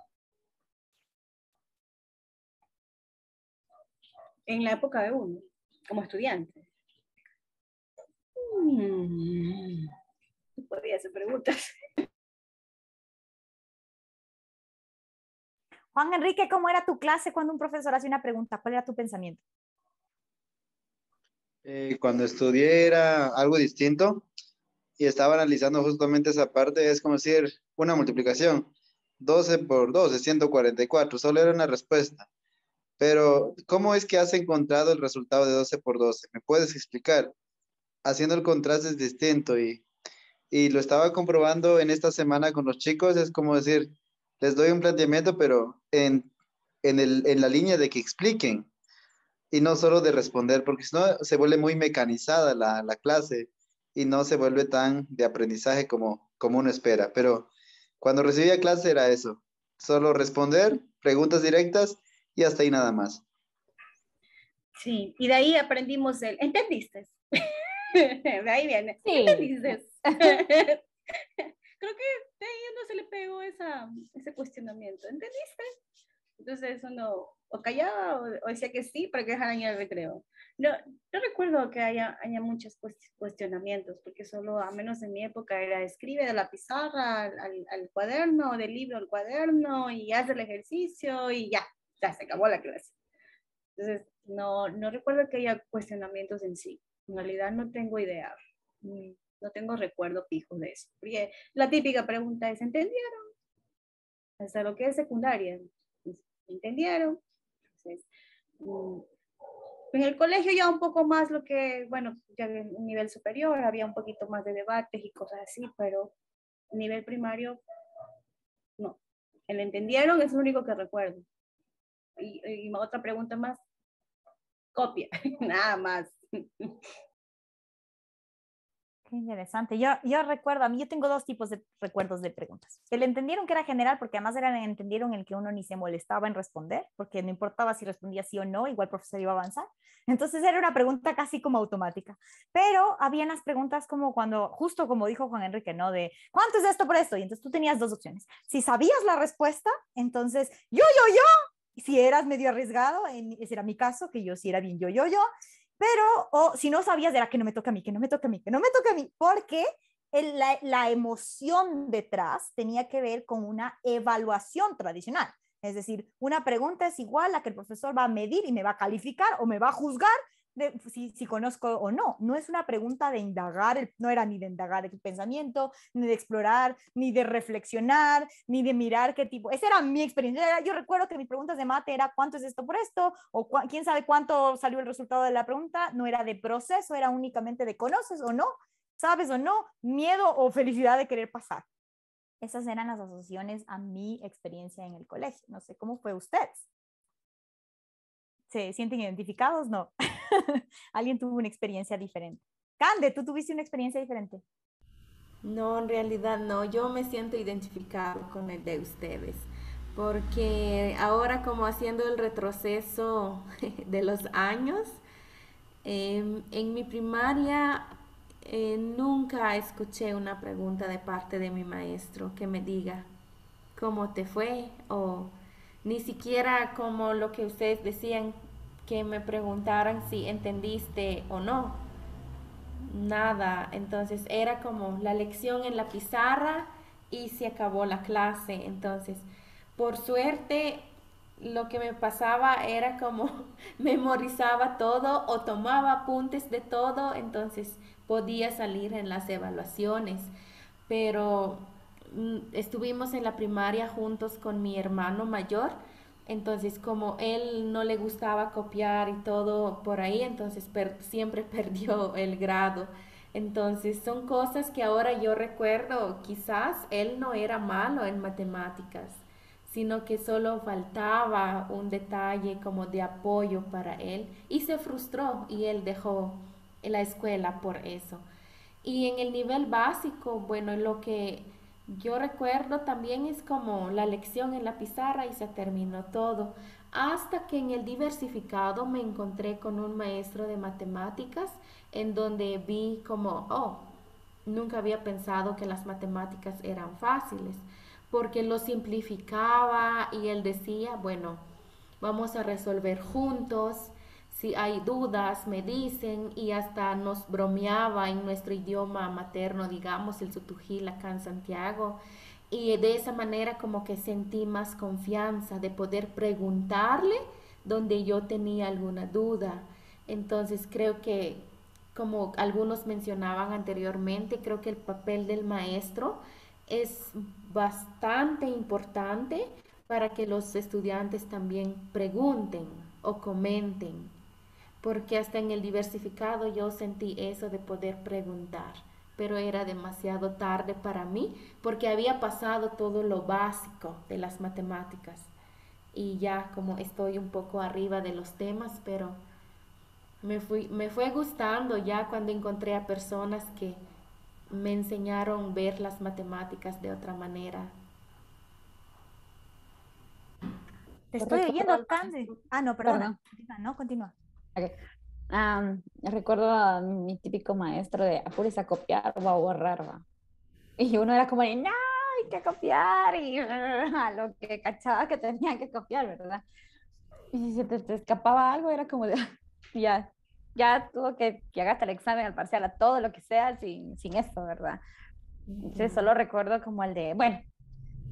En la época de uno, como estudiante. Podría hacer preguntas. Juan Enrique, ¿cómo era tu clase cuando un profesor hacía una pregunta? ¿Cuál era tu pensamiento? Cuando estudié era algo distinto y estaba analizando justamente esa parte, es como decir una multiplicación. 12 por 2 es 144, solo era una respuesta. Pero, ¿cómo es que has encontrado el resultado de 12 por 12? ¿Me puedes explicar? Haciendo el contraste es distinto y lo estaba comprobando en esta semana con los chicos, es como decir, les doy un planteamiento, pero en la línea de que expliquen y no solo de responder, porque si no se vuelve muy mecanizada la clase y no se vuelve tan de aprendizaje como uno espera. Pero cuando recibía clase era eso, solo responder, preguntas directas y hasta ahí nada más. Sí, y de ahí aprendimos ¿entendiste? De ahí viene, Sí. ¿entendiste? Creo que de ahí no se le pegó ese cuestionamiento, ¿entendiste? Entonces uno o callaba o decía que sí para que dejaran ir al recreo. No recuerdo que haya muchos cuestionamientos, porque solo, a menos en mi época, era escribe de la pizarra al cuaderno, del libro al cuaderno, y haz el ejercicio y ya se acabó la clase. Entonces, no recuerdo que haya cuestionamientos en sí. En realidad no tengo idea. No tengo recuerdo fijo de eso. Porque la típica pregunta es, ¿entendieron? hasta lo que es secundaria. ¿Entendieron? Entonces, en el colegio ya un poco más lo que, bueno, ya en un nivel superior había un poquito más de debates y cosas así, pero a nivel primario, no. El entendieron es lo único que recuerdo. Y otra pregunta más, copia, nada más. Qué interesante. Yo recuerdo, a mí yo tengo dos tipos de recuerdos de preguntas. El entendieron que era general, porque además era el entendieron en el que uno ni se molestaba en responder, porque no importaba si respondía sí o no, igual el profesor iba a avanzar. Entonces era una pregunta casi como automática. Pero había unas preguntas como cuando, justo como dijo Juan Enrique, ¿no? De, ¿cuánto es esto por esto? Y entonces tú tenías dos opciones. Si sabías la respuesta, entonces yo. Y si eras medio arriesgado, ese era mi caso, que yo sí era bien yo. Pero, o si no sabías, era que no me toca a mí, que no me toca a mí, que no me toca a mí, porque la emoción detrás tenía que ver con una evaluación tradicional. Es decir, una pregunta es igual a que el profesor va a medir y me va a calificar o me va a juzgar de si conozco o no. No es una pregunta de indagar, no era ni de indagar el pensamiento, ni de explorar, ni de reflexionar, ni de mirar qué tipo. Esa era mi experiencia. Yo recuerdo que mis preguntas de mate era ¿cuánto es esto por esto? O quién sabe cuánto salió el resultado de la pregunta. No era de proceso, era únicamente de conoces o no, sabes o no, miedo o felicidad de querer pasar. Esas eran las asociaciones a mi experiencia en el colegio. No sé cómo fue ustedes. ¿Se sienten identificados? No. Alguien tuvo una experiencia diferente. Cande, ¿tú tuviste una experiencia diferente? No, en realidad no, yo me siento identificado con el de ustedes, porque ahora como haciendo el retroceso de los años, en mi primaria nunca escuché una pregunta de parte de mi maestro que me diga cómo te fue o ni siquiera como lo que ustedes decían, que me preguntaran si entendiste o no. Nada, entonces era como la lección en la pizarra y se acabó la clase. Entonces, por suerte, lo que me pasaba era como memorizaba todo o tomaba apuntes de todo, entonces podía salir en las evaluaciones. Pero estuvimos en la primaria juntos con mi hermano mayor, entonces como él no le gustaba copiar y todo por ahí, entonces siempre perdió el grado. Entonces son cosas que ahora yo recuerdo, quizás él no era malo en matemáticas, sino que solo faltaba un detalle como de apoyo para él y se frustró y él dejó la escuela por eso. Y en el nivel básico, bueno, lo que yo recuerdo también es como la lección en la pizarra y se terminó todo. Hasta que en el diversificado me encontré con un maestro de matemáticas en donde vi como, oh, nunca había pensado que las matemáticas eran fáciles, porque lo simplificaba y él decía, bueno, vamos a resolver juntos, si hay dudas me dicen, y hasta nos bromeaba en nuestro idioma materno, digamos, el sutujil acá en Santiago, y de esa manera como que sentí más confianza de poder preguntarle donde yo tenía alguna duda. Entonces creo que, como algunos mencionaban anteriormente, creo que el papel del maestro es bastante importante para que los estudiantes también pregunten o comenten, porque hasta en el diversificado yo sentí eso de poder preguntar, pero era demasiado tarde para mí porque había pasado todo lo básico de las matemáticas y ya como estoy un poco arriba de los temas, pero me fue gustando ya cuando encontré a personas que me enseñaron a ver las matemáticas de otra manera. Te Yo estoy oyendo, recuerdo, Cande. Ah, no, perdona. Continúa, no, continúa. ok. Recuerdo a mi típico maestro de apures a copiar o a borrar, va. Y uno era como de, no, hay que copiar, y a lo que cachaba que tenía que copiar, ¿verdad? Y si se te escapaba algo, era como de, ya, ya tuvo que hagarte el examen, al parcial, a todo lo que sea, sin eso, ¿verdad? Entonces solo recuerdo como el de, bueno,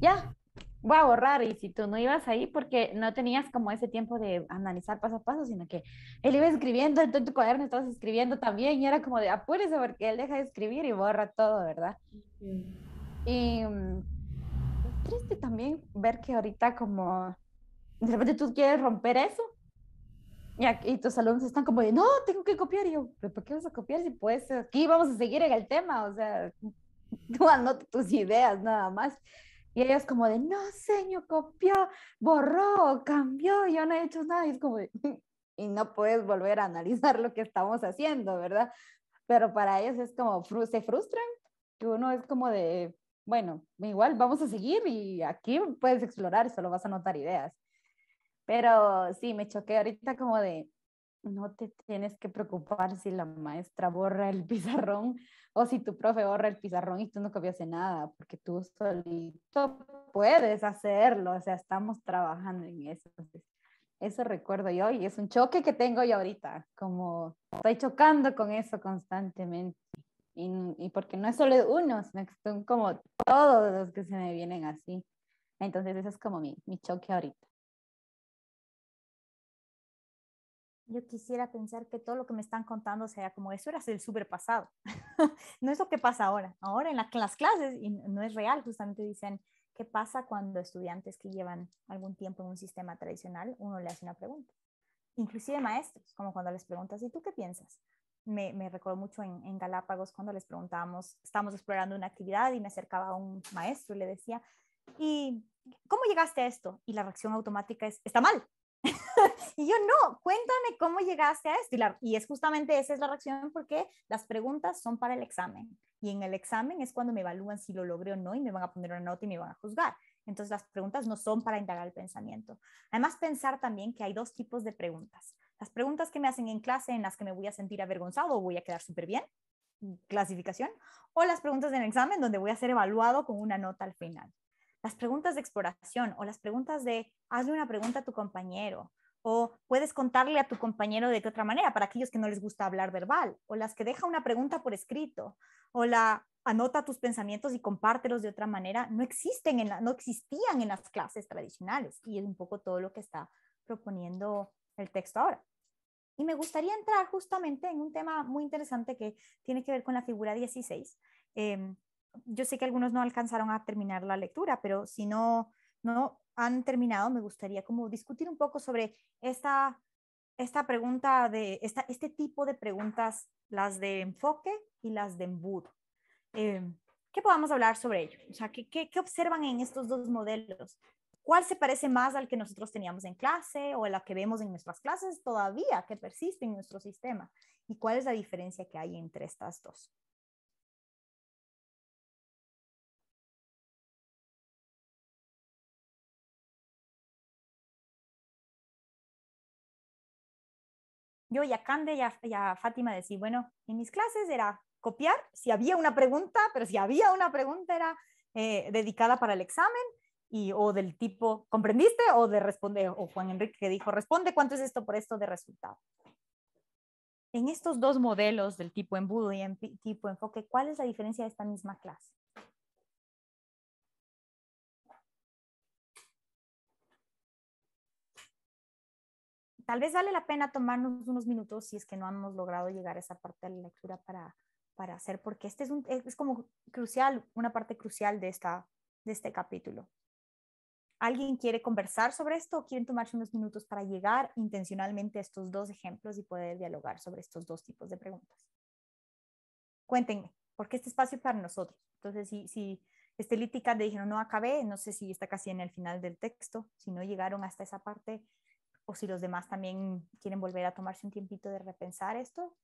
ya, voy a borrar, y si tú no ibas ahí porque no tenías como ese tiempo de analizar paso a paso, sino que él iba escribiendo, en tu cuaderno estabas escribiendo también, y era como de apúrese porque él deja de escribir y borra todo, ¿verdad? Mm. Y triste también ver que ahorita como de repente tú quieres romper eso y tus alumnos están como de, no, tengo que copiar. Y yo, ¿pero por qué vas a copiar si puedes? Aquí vamos a seguir en el tema, o sea, tú anota tus ideas nada más. Y ellos como de, no, señor, copió, borró, cambió, yo no he hecho nada. Y es como de, y no puedes volver a analizar lo que estamos haciendo, ¿verdad? Pero para ellos es como, se frustran, que uno es como de, bueno, igual vamos a seguir y aquí puedes explorar, solo vas a anotar ideas. Pero sí, me choqué ahorita como de, no te tienes que preocupar si la maestra borra el pizarrón o si tu profe borra el pizarrón y tú no copiaste nada, porque tú solito puedes hacerlo, o sea, estamos trabajando en eso. Entonces, eso recuerdo yo y es un choque que tengo yo ahorita, como estoy chocando con eso constantemente. Y porque no es solo uno, sino que son como todos los que se me vienen así. Entonces, eso es como mi choque ahorita. Yo quisiera pensar que todo lo que me están contando sea como eso era el súper pasado. No es lo que pasa ahora. Ahora en las clases, y no es real, justamente dicen, ¿qué pasa cuando estudiantes que llevan algún tiempo en un sistema tradicional, uno le hace una pregunta? Inclusive maestros, como cuando les preguntas, ¿y tú qué piensas? Me recuerdo mucho en Galápagos cuando les preguntábamos, estábamos explorando una actividad y me acercaba a un maestro y le decía, ¿y cómo llegaste a esto? Y la reacción automática es, está mal. Y yo, no, cuéntame cómo llegaste a esto. Y es justamente esa es la reacción porque las preguntas son para el examen. Y en el examen es cuando me evalúan si lo logré o no y me van a poner una nota y me van a juzgar. Entonces las preguntas no son para indagar el pensamiento. Además, pensar también que hay dos tipos de preguntas. Las preguntas que me hacen en clase en las que me voy a sentir avergonzado o voy a quedar súper bien, clasificación, o las preguntas en el examen donde voy a ser evaluado con una nota al final. Las preguntas de exploración o las preguntas de hazle una pregunta a tu compañero o puedes contarle a tu compañero de qué otra manera, para aquellos que no les gusta hablar verbal, o las que deja una pregunta por escrito, o la anota tus pensamientos y compártelos de otra manera, no existen, no existían en las clases tradicionales y es un poco todo lo que está proponiendo el texto ahora. Y me gustaría entrar justamente en un tema muy interesante que tiene que ver con la figura 16. Yo sé que algunos no alcanzaron a terminar la lectura, pero si no han terminado, me gustaría como discutir un poco sobre esta pregunta este tipo de preguntas, las de enfoque y las de embudo. Eh, ¿Qué podamos hablar sobre ello? O sea, ¿qué observan en estos dos modelos? ¿Cuál se parece más al que nosotros teníamos en clase o a la que vemos en nuestras clases todavía, que persiste en nuestro sistema? ¿Y cuál es la diferencia que hay entre estas dos? Yo y a Cande y a Fátima decía, bueno, en mis clases era copiar, si había una pregunta, pero si había una pregunta era dedicada para el examen o del tipo, ¿comprendiste? O de responder, o Juan Enrique que dijo, responde cuánto es esto por esto de resultado. En estos dos modelos del tipo embudo y tipo enfoque, ¿cuál es la diferencia de esta misma clase? Tal vez vale la pena tomarnos unos minutos si es que no hemos logrado llegar a esa parte de la lectura para hacer, porque este es como crucial, una parte crucial de este capítulo. ¿Alguien quiere conversar sobre esto o quieren tomarse unos minutos para llegar intencionalmente a estos dos ejemplos y poder dialogar sobre estos dos tipos de preguntas? Cuéntenme, porque este espacio es para nosotros. Entonces, si Estelita y Cande dijeron no acabé, no sé si está casi en el final del texto, si no llegaron hasta esa parte, o si los demás también quieren volver a tomarse un tiempito de repensar esto.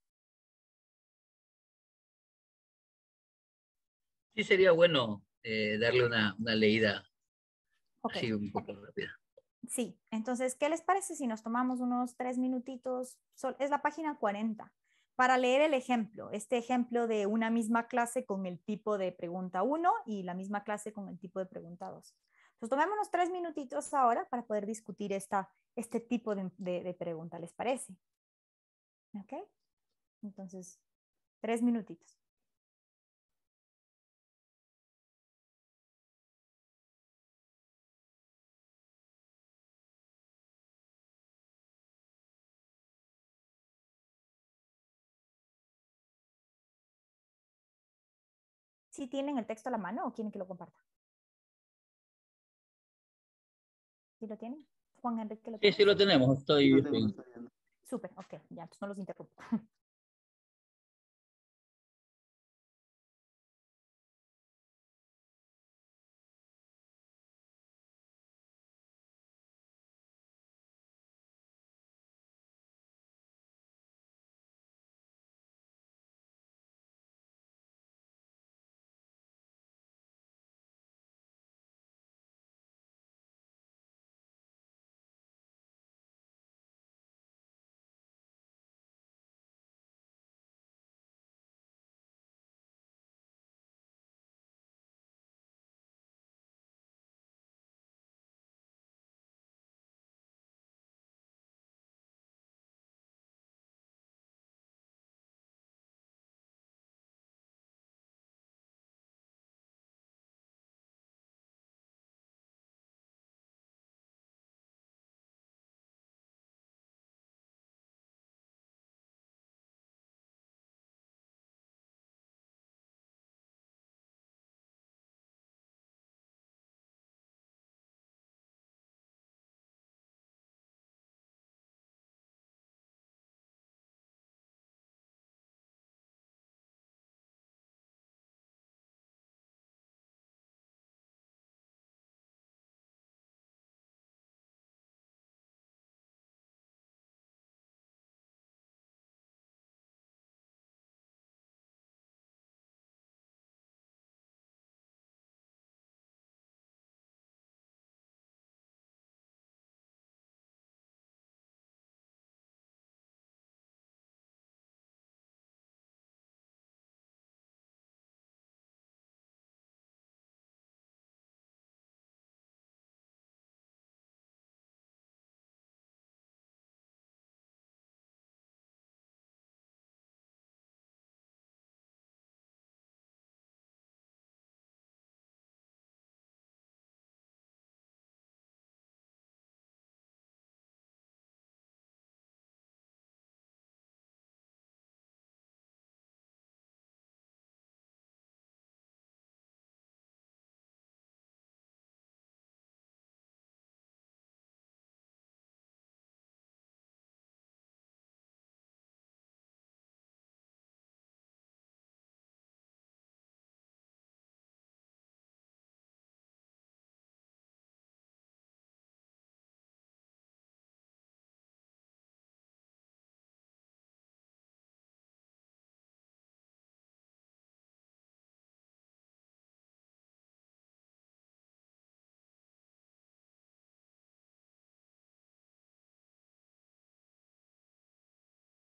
Sí, sería bueno darle una leída Ok, así un poco rápida. sí. Entonces, ¿qué les parece si nos tomamos unos 3 minutitos? Es la página 40 para leer el ejemplo, este ejemplo de una misma clase con el tipo de pregunta 1 y la misma clase con el tipo de pregunta 2. Entonces, tomémonos 3 minutitos ahora para poder discutir este tipo de pregunta, ¿les parece? Ok, entonces, 3 minutitos. ¿Sí tienen el texto a la mano o quieren que lo comparta? ¿Sí lo tiene? Juan Enrique, ¿lo Sí, tiene? sí lo tenemos. Sí, lo tengo, estoy viendo. Súper, ok, ya, entonces no los interrumpo.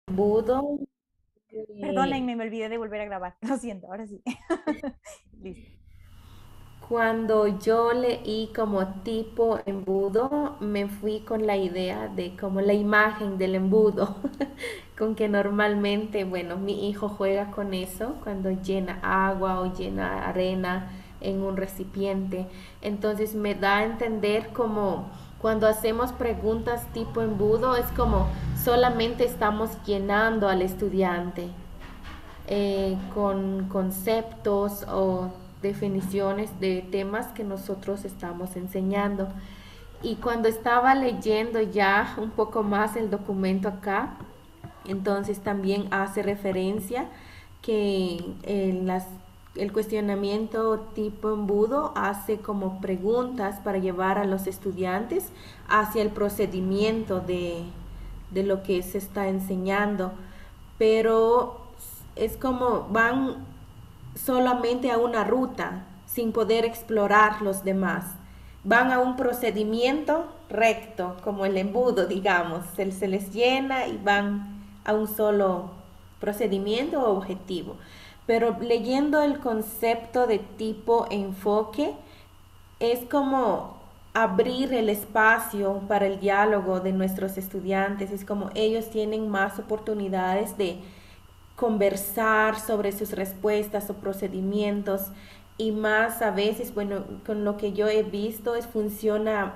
Embudo. Perdónenme, me olvidé de volver a grabar. Lo siento, ahora sí. Listo. Cuando yo leí como tipo embudo, me fui con la idea de como la imagen del embudo, con que normalmente, bueno, mi hijo juega con eso cuando llena agua o llena arena en un recipiente. Entonces me da a entender como cuando hacemos preguntas tipo embudo, es como solamente estamos llenando al estudiante con conceptos o definiciones de temas que nosotros estamos enseñando. Y cuando estaba leyendo ya un poco más el documento acá, entonces también hace referencia que el cuestionamiento tipo embudo hace como preguntas para llevar a los estudiantes hacia el procedimiento de lo que se está enseñando, pero es como van solamente a una ruta sin poder explorar los demás. Van a un procedimiento recto, como el embudo, digamos. Se les llena y van a un solo procedimiento o objetivo. Pero leyendo el concepto de tipo enfoque, es como abrir el espacio para el diálogo de nuestros estudiantes. Es como ellos tienen más oportunidades de conversar sobre sus respuestas o procedimientos y más a veces, bueno, con lo que yo he visto es funciona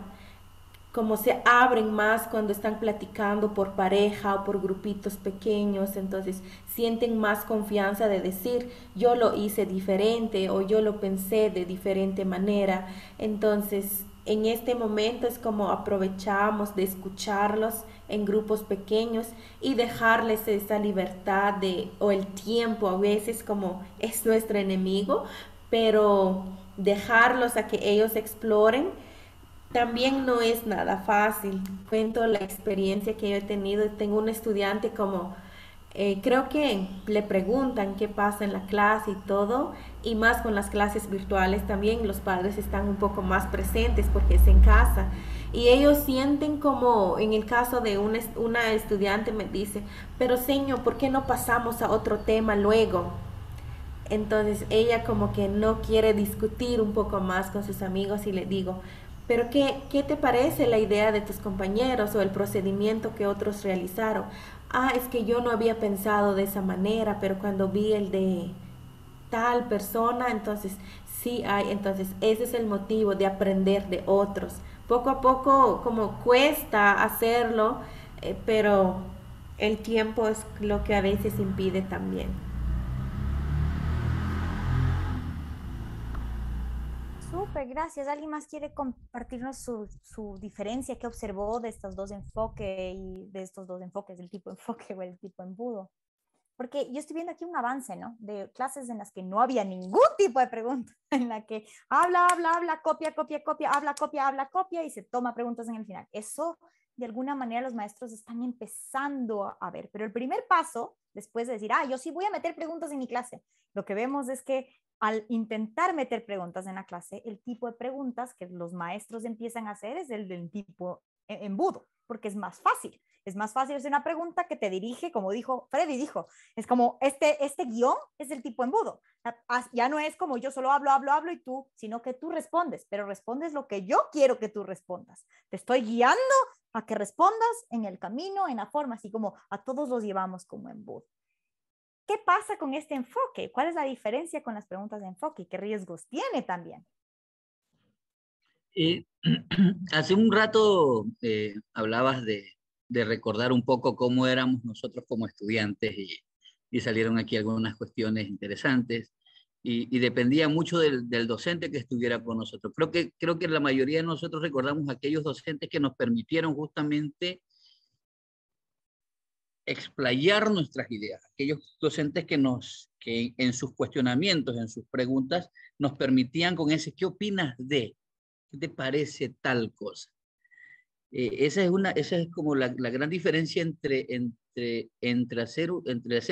como se abren más cuando están platicando por pareja o por grupitos pequeños, entonces sienten más confianza de decir yo lo hice diferente o yo lo pensé de diferente manera, entonces en este momento es como aprovechamos de escucharlos en grupos pequeños y dejarles esa libertad de, o el tiempo a veces como es nuestro enemigo, pero dejarlos a que ellos exploren también no es nada fácil. Cuento la experiencia que yo he tenido. Tengo un estudiante como, creo que le preguntan qué pasa en la clase y todo, y más con las clases virtuales también los padres están un poco más presentes porque es en casa. Y ellos sienten como, en el caso de una estudiante me dice, pero señor, ¿por qué no pasamos a otro tema luego? Entonces ella como que no quiere discutir un poco más con sus amigos y le digo, pero ¿qué te parece la idea de tus compañeros o el procedimiento que otros realizaron? Ah, es que yo no había pensado de esa manera, pero cuando vi el de tal persona, entonces sí hay, entonces ese es el motivo de aprender de otros. Poco a poco como cuesta hacerlo, pero el tiempo es lo que a veces impide también. Súper, gracias. ¿Alguien más quiere compartirnos su diferencia que observó de estos dos enfoques y de estos dos enfoques, el tipo enfoque o el tipo embudo? Porque yo estoy viendo aquí un avance, ¿no? De clases en las que no había ningún tipo de pregunta, en la que habla, copia, copia, copia, habla, copia y se toma preguntas en el final. Eso, de alguna manera, los maestros están empezando a ver. Pero el primer paso, después de decir, yo sí voy a meter preguntas en mi clase, lo que vemos es que al intentar meter preguntas en la clase, el tipo de preguntas que los maestros empiezan a hacer es el del tipo embudo, porque es más fácil. Es más fácil hacer una pregunta que te dirige, como dijo Freddy, dijo, es como este guión es el tipo embudo. Ya no es como yo solo hablo y tú, sino que tú respondes, pero respondes lo que yo quiero que tú respondas. Te estoy guiando a que respondas en el camino, en la forma, así como a todos los llevamos como embudo. ¿Qué pasa con este enfoque? ¿Cuál es la diferencia con las preguntas de enfoque? ¿Qué riesgos tiene también? Eh, hace un rato hablabas de recordar un poco cómo éramos nosotros como estudiantes y salieron aquí algunas cuestiones interesantes y dependía mucho del docente que estuviera con nosotros. Creo que la mayoría de nosotros recordamos aquellos docentes que nos permitieron justamente explayar nuestras ideas, aquellos docentes que en sus cuestionamientos, en sus preguntas, nos permitían con ese, ¿qué opinas de? ¿Qué te parece tal cosa? Esa es como la gran diferencia entre hacer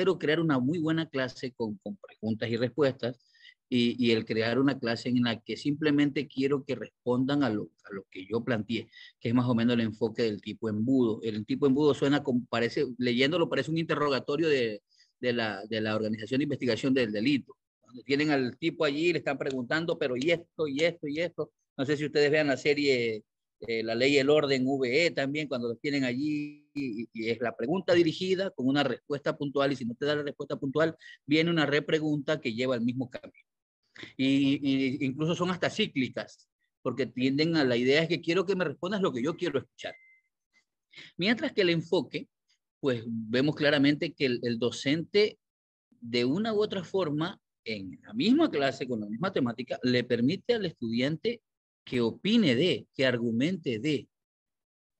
o crear una muy buena clase con preguntas y respuestas y el crear una clase en la que simplemente quiero que respondan a lo que yo planteé, que es más o menos el enfoque del tipo embudo. El tipo embudo suena como parece, leyéndolo parece un interrogatorio de la Organización de Investigación del Delito. Donde tienen al tipo allí y le están preguntando, pero y esto, y esto, y esto. No sé si ustedes vean la serie La Ley y el Orden VE también, cuando los tienen allí y es la pregunta dirigida con una respuesta puntual y si no te da la respuesta puntual, viene una repregunta que lleva al mismo camino. Y incluso son hasta cíclicas, porque tienden a la idea es que quiero que me respondas lo que yo quiero escuchar. Mientras que el enfoque, pues vemos claramente que el docente de una u otra forma, en la misma clase, con la misma temática, le permite al estudiante que opine de, que argumente de.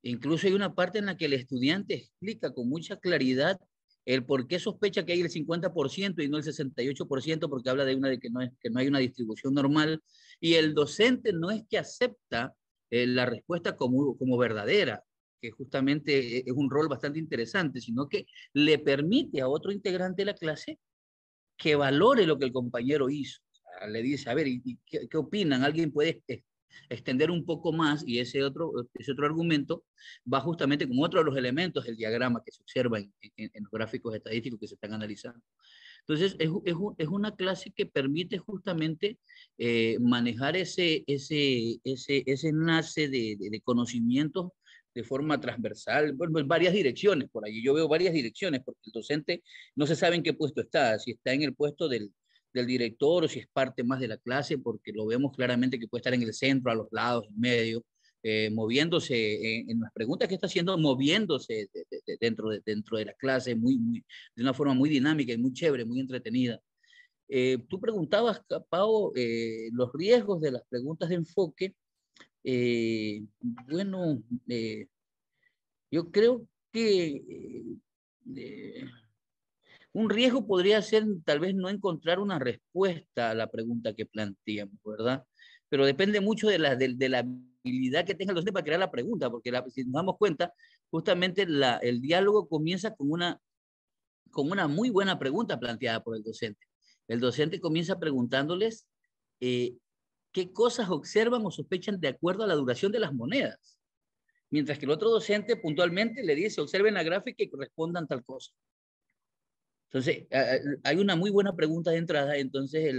Incluso hay una parte en la que el estudiante explica con mucha claridad el por qué sospecha que hay el 50% y no el 68%, porque habla de que no hay una distribución normal. Y el docente no es que acepta la respuesta como verdadera, que justamente es un rol bastante interesante, sino que le permite a otro integrante de la clase que valore lo que el compañero hizo. O sea, le dice, a ver, ¿qué opinan? ¿Alguien puede extender un poco más? Y ese otro argumento va justamente con otro de los elementos del diagrama que se observa en los gráficos estadísticos que se están analizando. Entonces, es una clase que permite justamente manejar ese enlace de conocimientos de forma transversal, bueno, en varias direcciones, por allí yo veo varias direcciones, porque el docente no se sabe en qué puesto está, si está en el puesto del director o si es parte más de la clase, porque lo vemos claramente que puede estar en el centro, a los lados, en medio, moviéndose en las preguntas que está haciendo, moviéndose dentro de la clase de una forma muy dinámica y muy chévere, muy entretenida. Tú preguntabas, Pau, los riesgos de las preguntas de enfoque. Bueno, yo creo que un riesgo podría ser tal vez no encontrar una respuesta a la pregunta que planteamos, ¿verdad? Pero depende mucho de la habilidad que tenga el docente para crear la pregunta, porque si nos damos cuenta, justamente el diálogo comienza con una muy buena pregunta planteada por el docente. El docente comienza preguntándoles eh, qué cosas observan o sospechan de acuerdo a la duración de las monedas, mientras que el otro docente puntualmente le dice, observen la gráfica y respondan tal cosa. Entonces, hay una muy buena pregunta de entrada, entonces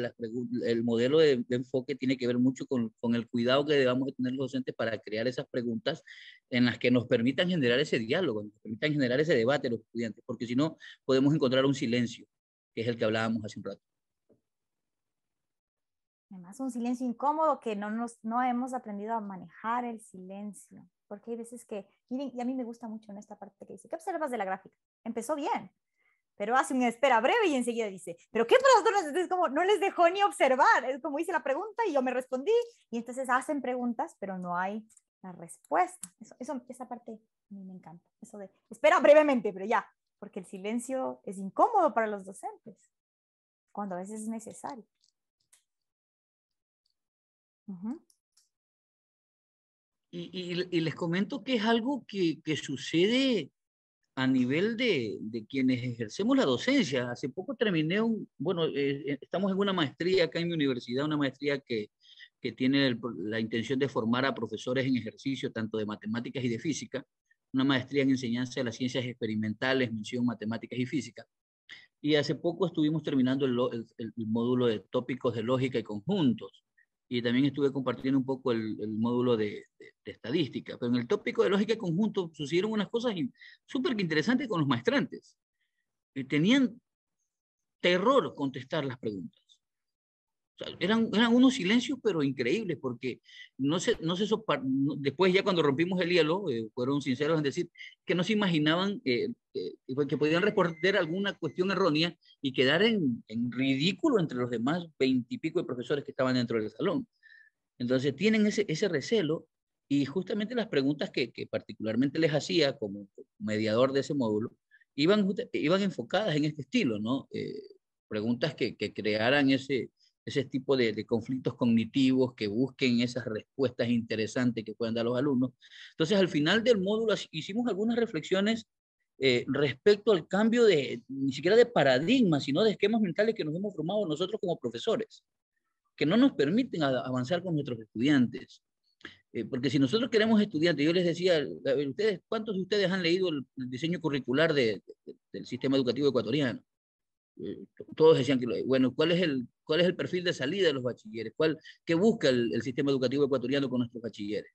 el modelo de enfoque tiene que ver mucho con el cuidado que debamos de tener los docentes para crear esas preguntas en las que nos permitan generar ese diálogo, nos permitan generar ese debate a los estudiantes, porque si no, podemos encontrar un silencio, que es el que hablábamos hace un rato. Además, un silencio incómodo que no hemos aprendido a manejar el silencio, porque hay veces que, miren, y a mí me gusta mucho en esta parte que dice, ¿qué observas de la gráfica? Empezó bien, pero hace una espera breve y enseguida dice, ¿pero qué profesor? Entonces, como no les dejó ni observar, es como hice la pregunta y yo me respondí, y entonces hacen preguntas, pero no hay la respuesta. Esa parte a mí me encanta, eso de, espera brevemente, pero ya, porque el silencio es incómodo para los docentes, cuando a veces es necesario. Uh-huh. Y les comento que es algo que sucede a nivel de quienes ejercemos la docencia. Hace poco terminé estamos en una maestría acá en mi universidad, una maestría que tiene la intención de formar a profesores en ejercicio, tanto de matemáticas y de física, una maestría en enseñanza de las ciencias experimentales, mención matemáticas y física. Y hace poco estuvimos terminando el módulo de tópicos de lógica y conjuntos. Y también estuve compartiendo un poco el módulo de estadística. Pero en el tópico de lógica y conjunto sucedieron unas cosas súper interesantes con los maestrantes. Tenían terror contestar las preguntas. O sea, eran unos silencios, pero increíbles, porque después ya cuando rompimos el hielo, fueron sinceros en decir que no se imaginaban que podían responder alguna cuestión errónea y quedar en ridículo entre los demás 20 y pico de profesores que estaban dentro del salón. Entonces tienen ese recelo y justamente las preguntas que particularmente les hacía como mediador de ese módulo iban enfocadas en este estilo, ¿no? Preguntas que crearan ese tipo de conflictos cognitivos, que busquen esas respuestas interesantes que puedan dar los alumnos. Entonces, al final del módulo hicimos algunas reflexiones respecto al cambio ni siquiera de paradigma, sino de esquemas mentales que nos hemos formado nosotros como profesores, que no nos permiten avanzar con nuestros estudiantes. Porque si nosotros queremos estudiantes, yo les decía, a ver, ¿cuántos de ustedes han leído el diseño curricular del sistema educativo ecuatoriano? Todos decían que, bueno, ¿cuál es el perfil de salida de los bachilleres? ¿Qué busca el sistema educativo ecuatoriano con nuestros bachilleres?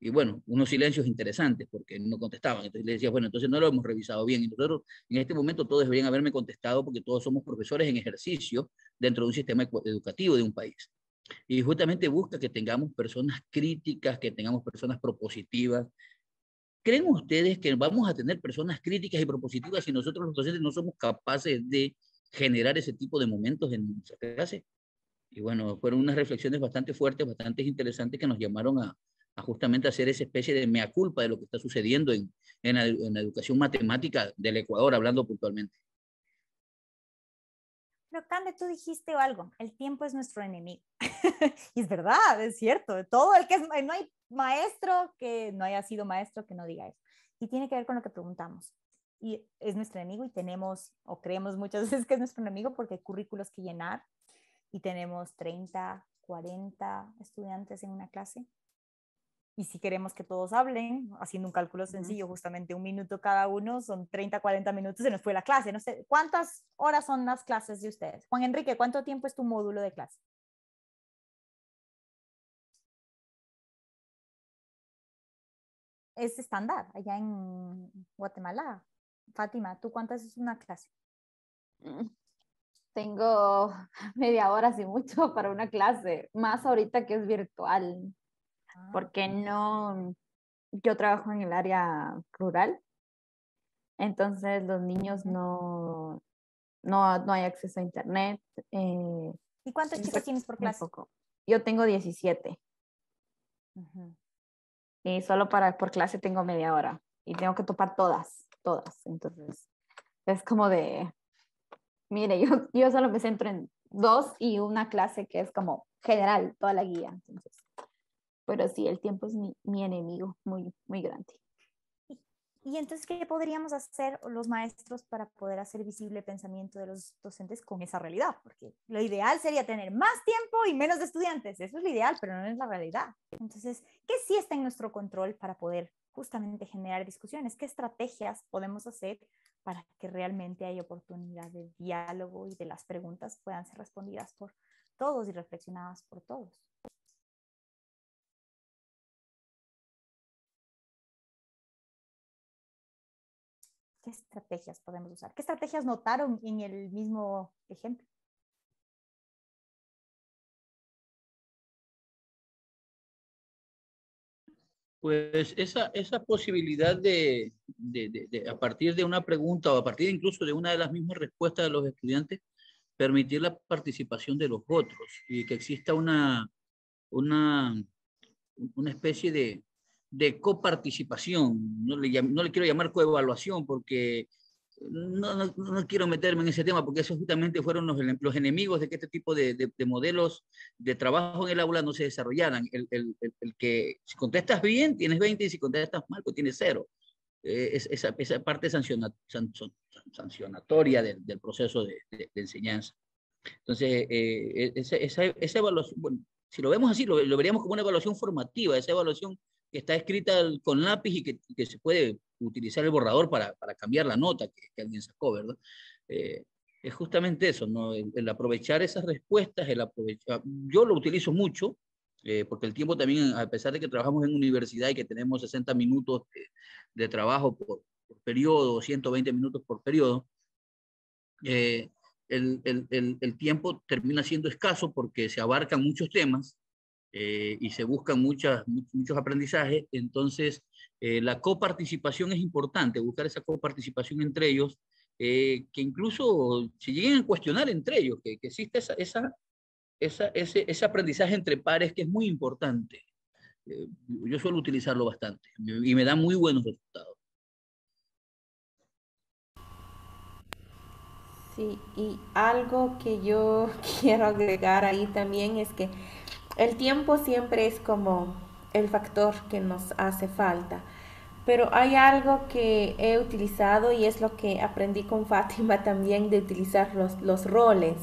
Y bueno, unos silencios interesantes porque no contestaban. Entonces le decía, bueno, entonces no lo hemos revisado bien. Y nosotros en este momento todos deberían haberme contestado porque todos somos profesores en ejercicio dentro de un sistema educativo de un país. Y justamente busca que tengamos personas críticas, que tengamos personas propositivas. ¿Creen ustedes que vamos a tener personas críticas y propositivas si nosotros los docentes no somos capaces de generar ese tipo de momentos en nuestra clase? Y bueno, fueron unas reflexiones bastante fuertes, bastante interesantes que nos llamaron a justamente hacer esa especie de mea culpa de lo que está sucediendo en la educación matemática del Ecuador, hablando puntualmente. Pero Cande, tú dijiste algo, el tiempo es nuestro enemigo. Y es verdad, es cierto. Todo el que no hay maestro que no haya sido maestro que no diga eso. Y tiene que ver con lo que preguntamos. Y es nuestro enemigo y o creemos muchas veces que es nuestro enemigo porque hay currículos que llenar y tenemos 30, 40 estudiantes en una clase. Y si queremos que todos hablen, haciendo un cálculo sencillo, justamente 1 minuto cada uno, son 30, 40 minutos, se nos fue la clase. No sé, ¿cuántas horas son las clases de ustedes? Juan Enrique, ¿cuánto tiempo es tu módulo de clase? Es estándar allá en Guatemala. Fátima, ¿tú cuántas es una clase? Tengo media hora, si mucho, para una clase, más ahorita que es virtual, porque yo trabajo en el área rural, entonces los niños no hay acceso a internet. ¿Y cuántos chicos tienes por clase? Poco. Yo tengo 17. Ujú. Y solo por clase tengo media hora y tengo que topar todas. Entonces, es como de, mire, yo solo me centro en 2 y una clase que es como general, toda la guía. Entonces, pero sí, el tiempo es mi enemigo muy, muy grande. Y entonces, ¿qué podríamos hacer los maestros para poder hacer visible el pensamiento de los docentes con esa realidad? Porque lo ideal sería tener más tiempo y menos de estudiantes. Eso es lo ideal, pero no es la realidad. Entonces, ¿qué sí está en nuestro control para poder justamente generar discusiones? ¿Qué estrategias podemos hacer para que realmente haya oportunidad de diálogo y de las preguntas puedan ser respondidas por todos y reflexionadas por todos? ¿Qué estrategias podemos usar? ¿Qué estrategias notaron en el mismo ejemplo? Pues esa posibilidad a partir de una pregunta o a partir incluso de una de las mismas respuestas de los estudiantes, permitir la participación de los otros y que exista una, una especie de coparticipación. No le quiero llamar coevaluación porque no quiero meterme en ese tema porque esos justamente fueron los enemigos de que este tipo de modelos de trabajo en el aula no se desarrollaran. El que si contestas bien tienes 20 y si contestas mal pues tienes 0. Esa parte sancionatoria del proceso de enseñanza. Entonces, esa evaluación, bueno, si lo vemos así, lo veríamos como una evaluación formativa, esa evaluación que está escrita con lápiz y que se puede utilizar el borrador para cambiar la nota que alguien sacó, ¿verdad? Eh, es justamente eso, ¿no? El aprovechar esas respuestas, yo lo utilizo mucho, porque el tiempo también, a pesar de que trabajamos en universidad y que tenemos 60 minutos de trabajo por periodo, 120 minutos por periodo, eh, el tiempo termina siendo escaso porque se abarcan muchos temas y se buscan muchos aprendizajes. Entonces, la coparticipación es importante, buscar esa coparticipación entre ellos, que incluso se lleguen a cuestionar entre ellos, que existe ese aprendizaje entre pares que es muy importante. Yo suelo utilizarlo bastante y me da muy buenos resultados. Sí, y algo que yo quiero agregar ahí también es que el tiempo siempre es como el factor que nos hace falta. Pero hay algo que he utilizado y es lo que aprendí con Fátima también de utilizar los roles.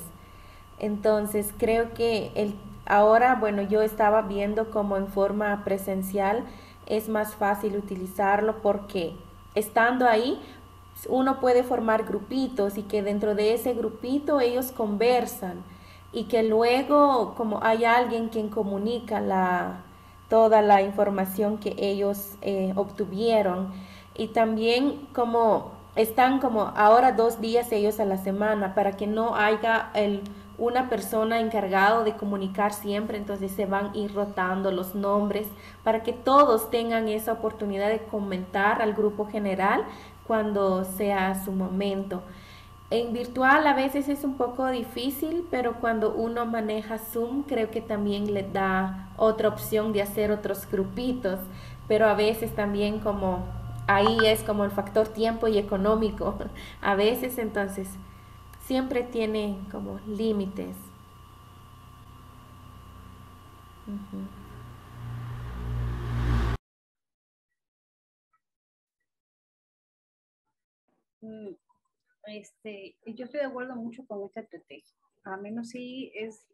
Entonces creo que ahora, bueno, yo estaba viendo como en forma presencial es más fácil utilizarlo porque estando ahí uno puede formar grupitos y que dentro de ese grupito ellos conversan y que luego como hay alguien quien comunica toda la información que ellos obtuvieron y también como están como ahora 2 días ellos a la semana para que no haya una persona encargado de comunicar siempre, entonces se van a ir rotando los nombres para que todos tengan esa oportunidad de comentar al grupo general cuando sea su momento. En virtual a veces es un poco difícil, pero cuando uno maneja Zoom creo que también le da otra opción de hacer otros grupitos, pero a veces también como ahí es como el factor tiempo y económico, a veces entonces siempre tiene como límites. Ujú. Mm, yo estoy de acuerdo mucho con esta estrategia. A menos sí,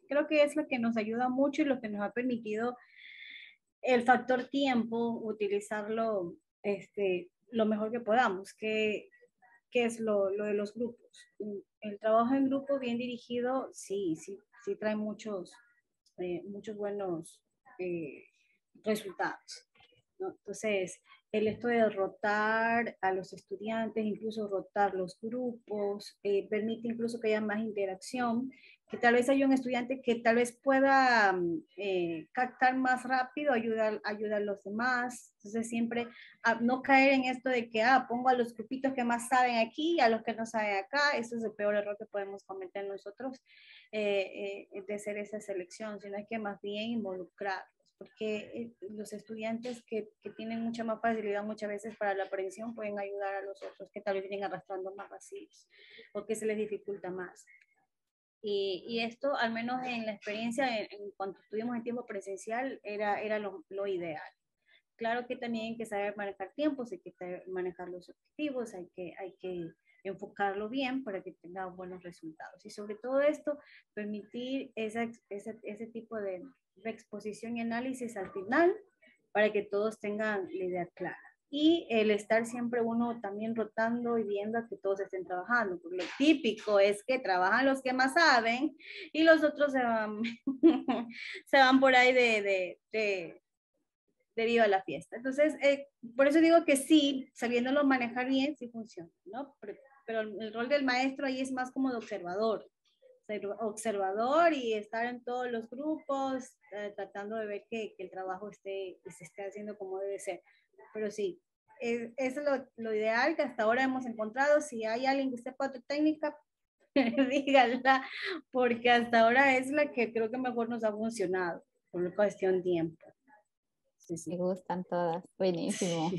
creo que es lo que nos ayuda mucho y lo que nos ha permitido el factor tiempo, utilizarlo lo mejor que podamos, que es lo de los grupos. El trabajo en grupo bien dirigido, sí trae muchos buenos eh, resultados, ¿no? Entonces, esto de rotar a los estudiantes, incluso rotar los grupos, permite incluso que haya más interacción, que tal vez haya un estudiante que tal vez pueda captar más rápido, ayudar a los demás. Entonces, siempre no caer en esto de que pongo a los grupitos que más saben aquí y a los que no saben acá. Eso es el peor error que podemos cometer nosotros, de hacer esa selección, sino hay que más bien involucrarlos. porque los estudiantes que tienen mucha más facilidad muchas veces para la aprensión pueden ayudar a los otros que tal vez vienen arrastrando más vacíos o que se les dificulta más. Y esto, al menos en la experiencia, en cuanto estuvimos en tiempo presencial, era lo ideal. Claro que también hay que saber manejar tiempos, hay que saber manejar los objetivos, hay que enfocarlo bien para que tenga buenos resultados. Y sobre todo esto, permitir ese tipo de exposición y análisis al final para que todos tengan la idea clara. Y el estar siempre uno también rotando y viendo a que todos estén trabajando, porque lo típico es que trabajan los que más saben y los otros se van, se van por ahí de viva la fiesta. Entonces, por eso digo que sí, sabiéndolo manejar bien, sí funciona, ¿no? Pero el rol del maestro ahí es más como de observador, ser observador y estar en todos los grupos, tratando de ver que el trabajo se esté haciendo como debe ser. Pero sí, eso es lo ideal que hasta ahora hemos encontrado. Si hay alguien que sepa otra técnica, díganla, porque hasta ahora es la que creo que mejor nos ha funcionado, por cuestión de tiempo. Sí, sí. Me gustan todas, buenísimo.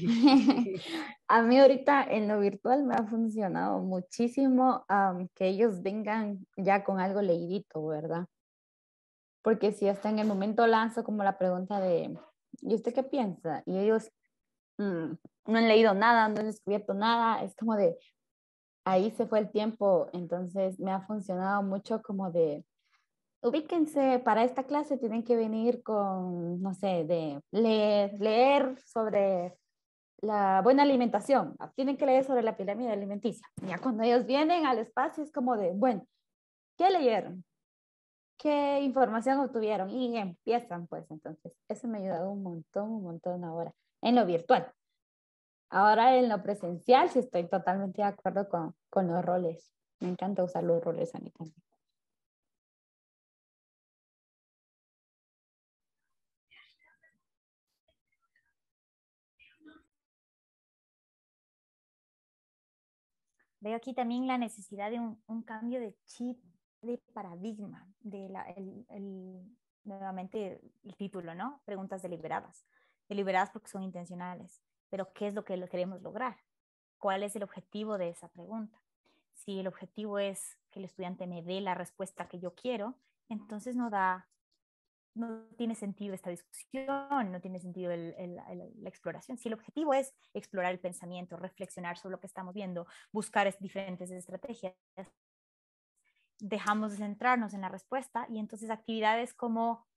A mí ahorita en lo virtual me ha funcionado muchísimo que ellos vengan ya con algo leidito, ¿verdad? Porque si hasta en el momento lanzo como la pregunta de, ¿y usted qué piensa? Y ellos no han leído nada, no han descubierto nada, es como de, ahí se fue el tiempo, entonces me ha funcionado mucho como de, ubíquense, para esta clase tienen que venir con, no sé, de leer sobre la buena alimentación, tienen que leer sobre la pirámide alimenticia. Ya cuando ellos vienen al espacio es como de, bueno, ¿qué leyeron? ¿Qué información obtuvieron? Y empiezan pues, entonces, eso me ha ayudado un montón ahora, en lo virtual. Ahora en lo presencial sí estoy totalmente de acuerdo con los roles. Me encanta usar los roles a mí también. Veo aquí también la necesidad de un cambio de chip, de paradigma, nuevamente el título, ¿no? Preguntas deliberadas. Deliberadas porque son intencionales, pero ¿qué es lo que queremos lograr? ¿Cuál es el objetivo de esa pregunta? Si el objetivo es que el estudiante me dé la respuesta que yo quiero, entonces no tiene sentido esta discusión, no tiene sentido la exploración. Si el objetivo es explorar el pensamiento, reflexionar sobre lo que estamos viendo, buscar diferentes estrategias, dejamos de centrarnos en la respuesta y entonces actividades como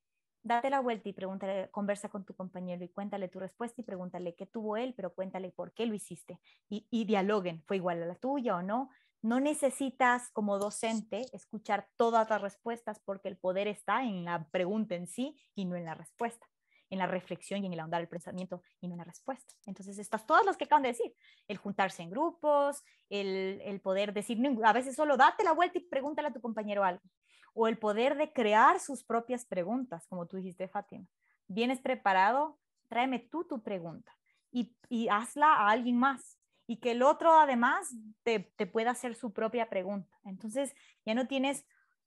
date la vuelta y pregúntale, conversa con tu compañero y cuéntale tu respuesta y pregúntale qué tuvo él, pero cuéntale por qué lo hiciste y dialoguen, ¿fue igual a la tuya o no? No necesitas como docente escuchar todas las respuestas porque el poder está en la pregunta en sí y no en la respuesta, en la reflexión y en el ahondar el pensamiento y no en la respuesta. Entonces, estas todas las que acaban de decir, el juntarse en grupos, el poder decir, a veces solo date la vuelta y pregúntale a tu compañero algo, o el poder de crear sus propias preguntas, como tú dijiste, Fátima. ¿Vienes preparado? Tráeme tú tu pregunta y hazla a alguien más y que el otro además te pueda hacer su propia pregunta. Entonces ya no tienes,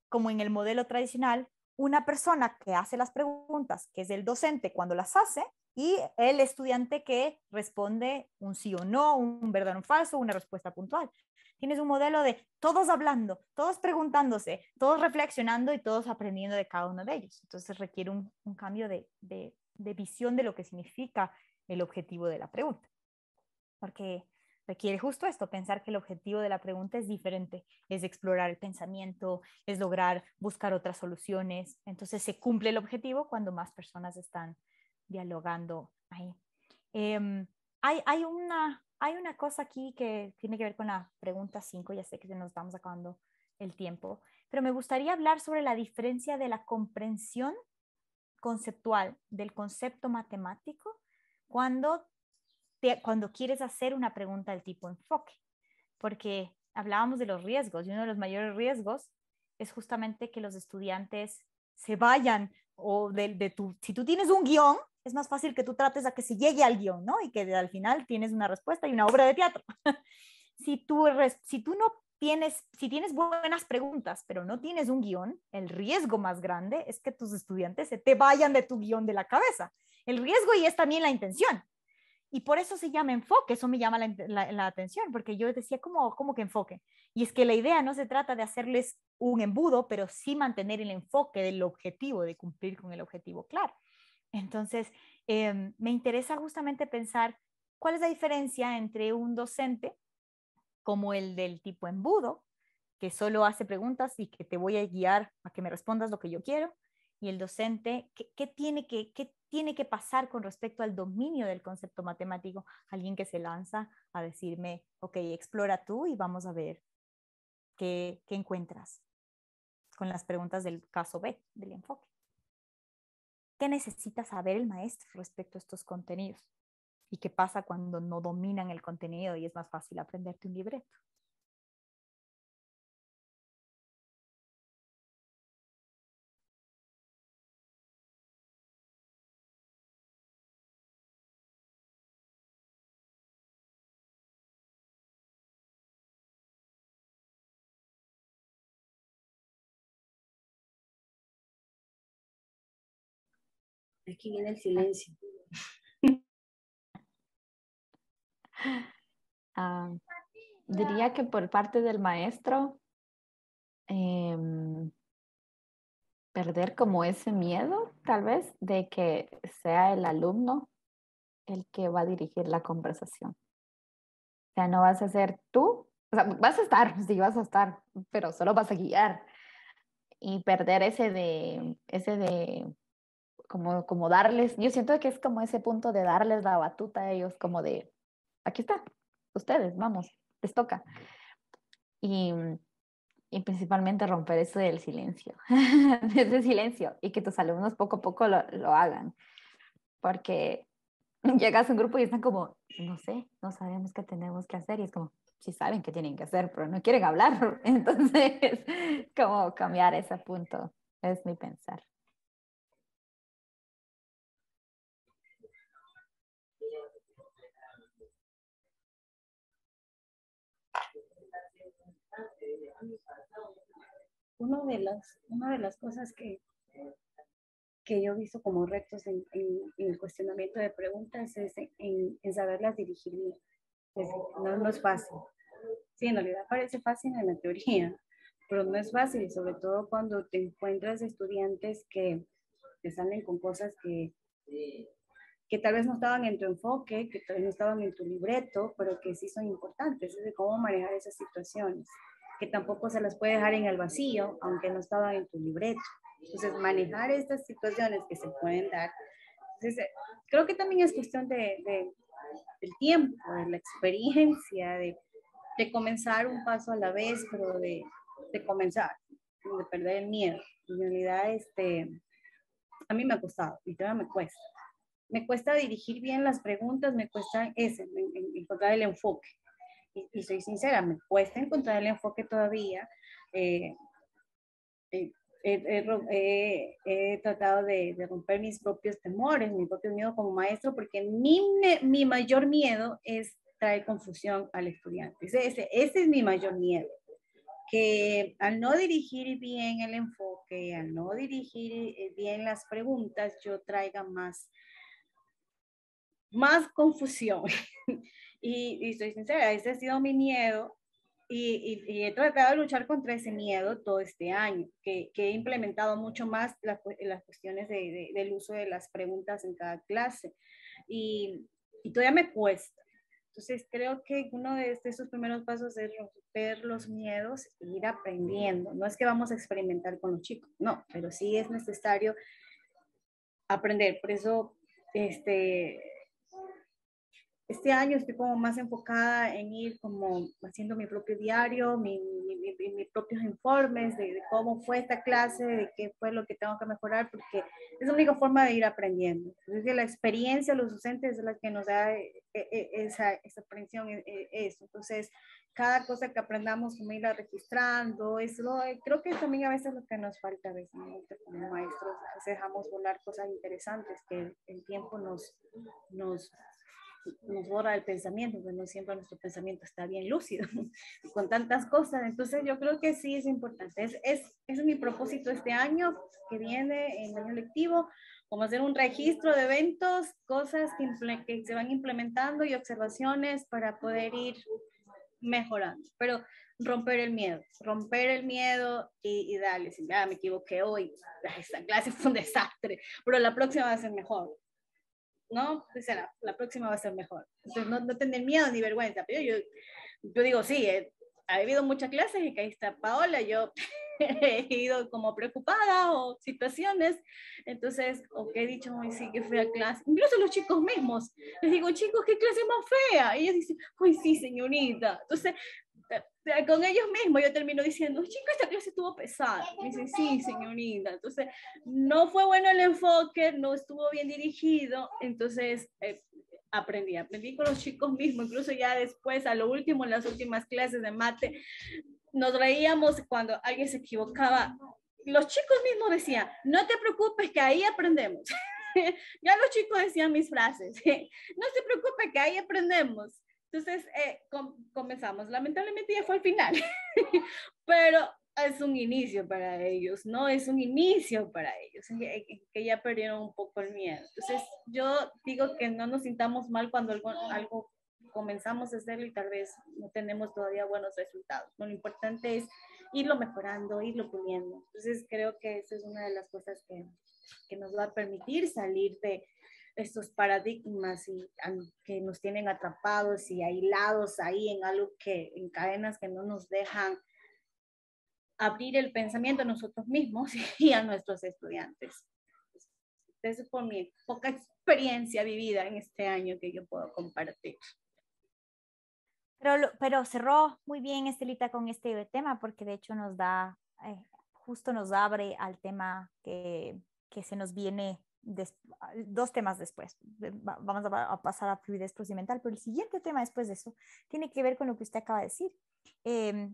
como en el modelo tradicional, una persona que hace las preguntas, que es el docente cuando las hace, y el estudiante que responde un sí o no, un verdadero o un falso, una respuesta puntual. Tienes un modelo de todos hablando, todos preguntándose, todos reflexionando y todos aprendiendo de cada uno de ellos. Entonces requiere un cambio de visión de lo que significa el objetivo de la pregunta. Porque requiere justo esto, pensar que el objetivo de la pregunta es diferente, es explorar el pensamiento, es lograr buscar otras soluciones. Entonces se cumple el objetivo cuando más personas están dialogando ahí. Hay una cosa aquí que tiene que ver con la pregunta 5, ya sé que nos estamos acabando el tiempo, pero me gustaría hablar sobre la diferencia de la comprensión conceptual del concepto matemático cuando quieres hacer una pregunta del tipo enfoque, porque hablábamos de los riesgos y uno de los mayores riesgos es justamente que los estudiantes se vayan o si tú tienes un guión, es más fácil que tú trates a que se llegue al guión, ¿no? Y que al final tienes una respuesta y una obra de teatro. Si tú no si tienes buenas preguntas, pero no tienes un guión, el riesgo más grande es que tus estudiantes se te vayan de tu guión de la cabeza. El riesgo y es también la intención. Y por eso se llama enfoque, eso me llama la atención, porque yo decía, ¿cómo que enfoque? Y es que la idea no se trata de hacerles un embudo, pero sí mantener el enfoque del objetivo, de cumplir con el objetivo claro. Entonces, me interesa justamente pensar cuál es la diferencia entre un docente como el del tipo embudo, que solo hace preguntas y que te voy a guiar a que me respondas lo que yo quiero, y el docente, ¿qué tiene que pasar con respecto al dominio del concepto matemático? Alguien que se lanza a decirme, ok, explora tú y vamos a ver qué encuentras con las preguntas del caso B, del enfoque. ¿Qué necesita saber el maestro respecto a estos contenidos? ¿Y qué pasa cuando no dominan el contenido y es más fácil aprenderte un libreto? Aquí viene el silencio. Diría que por parte del maestro, em, perder como ese miedo, tal vez, de que sea el alumno el que va a dirigir la conversación. O sea, no vas a ser tú, o sea, vas a estar, sí vas a estar, pero solo vas a guiar. Y perder ese de como darles, yo siento que es como ese punto de darles la batuta a ellos, como de, aquí está, ustedes, vamos, les toca. Y, y principalmente romper eso del silencio, de ese silencio, y que tus alumnos poco a poco lo hagan, porque llegas a un grupo y están como, no sé, no sabemos qué tenemos que hacer, y es como, sí saben qué tienen que hacer, pero no quieren hablar, entonces, como cambiar ese punto, es mi pensar. Una de las cosas que yo he visto como retos en el cuestionamiento de preguntas es en saberlas dirigir bien. No es fácil. Sí, en realidad parece fácil en la teoría, pero no es fácil, sobre todo cuando te encuentras estudiantes que te salen con cosas que tal vez no estaban en tu enfoque, que tal vez no estaban en tu libreto, pero que sí son importantes, es de cómo manejar esas situaciones, que tampoco se las puede dejar en el vacío, aunque no estaban en tu libreto. Entonces, manejar estas situaciones que se pueden dar, entonces, creo que también es cuestión del tiempo, de la experiencia, de comenzar un paso a la vez, pero de comenzar, de perder el miedo. En realidad, a mí me ha costado, y todavía me cuesta. Me cuesta dirigir bien las preguntas, me cuesta encontrar el enfoque. Y soy sincera, me cuesta encontrar el enfoque todavía. Eh, eh, he tratado de romper mis propios temores, mi propio miedo como maestro, porque mi mayor miedo es traer confusión al estudiante. Ese es mi mayor miedo. Que al no dirigir bien el enfoque, al no dirigir bien las preguntas, yo traiga más confusión. Y soy sincera, ese ha sido mi miedo y he tratado de luchar contra ese miedo todo este año, que he implementado mucho más las cuestiones del uso de las preguntas en cada clase y todavía me cuesta. Entonces creo que uno de esos primeros pasos es romper los miedos e ir aprendiendo. No es que vamos a experimentar con los chicos, no, pero sí es necesario aprender. Por eso, este año estoy como más enfocada en ir como haciendo mi propio diario, mis propios informes de cómo fue esta clase, de qué fue lo que tengo que mejorar, porque es la única forma de ir aprendiendo. Entonces, la experiencia, los docentes es la que nos da esa aprensión, eso. Entonces, cada cosa que aprendamos, como irla registrando, eso, creo que también a veces lo que nos falta a veces, ¿no? Como maestros, a veces dejamos volar cosas interesantes que el tiempo nos nos borra el pensamiento, porque no siempre nuestro pensamiento está bien lúcido con tantas cosas. Entonces yo creo que sí es importante. Es mi propósito este año que viene, en el año lectivo, como hacer un registro de eventos, cosas que se van implementando y observaciones para poder ir mejorando. Pero romper el miedo y darle, si me equivoqué hoy, esta clase fue un desastre, pero la próxima va a ser mejor. ¿No? Dice, la próxima va a ser mejor. Entonces, no tener miedo ni vergüenza. Pero yo digo, sí, ha habido muchas clases y que ahí está Paola, yo he ido como preocupada o situaciones, entonces, o que he dicho, hoy sí que fui a clase, incluso los chicos mismos, les digo, chicos, qué clase más fea, y ellos dicen, hoy sí, señorita, entonces, con ellos mismos yo termino diciendo, chicos, esta clase estuvo pesada, me dicen, sí, señorita, entonces, no fue bueno el enfoque, no estuvo bien dirigido, entonces, aprendí con los chicos mismos, incluso ya después, a lo último, en las últimas clases de mate, nos reíamos cuando alguien se equivocaba. Los chicos mismos decían, no te preocupes que ahí aprendemos. Ya los chicos decían mis frases, no se preocupe que ahí aprendemos. Entonces comenzamos, lamentablemente ya fue al final, pero es un inicio para ellos, ¿no? Es un inicio para ellos, que ya perdieron un poco el miedo. Entonces yo digo que no nos sintamos mal cuando algo comenzamos a hacerlo y tal vez no tenemos todavía buenos resultados. Lo importante es irlo mejorando, irlo puliendo. Entonces creo que esa es una de las cosas que nos va a permitir salir de estos paradigmas que nos tienen atrapados y aislados ahí en algo en cadenas que no nos dejan abrir el pensamiento a nosotros mismos y a nuestros estudiantes. Eso es por mi poca experiencia vivida en este año que yo puedo compartir. Pero cerró muy bien Estelita con este tema porque de hecho nos da, justo nos abre al tema que se nos viene, dos temas después. Vamos a pasar a fluidez procedimental, pero el siguiente tema después de eso tiene que ver con lo que usted acaba de decir.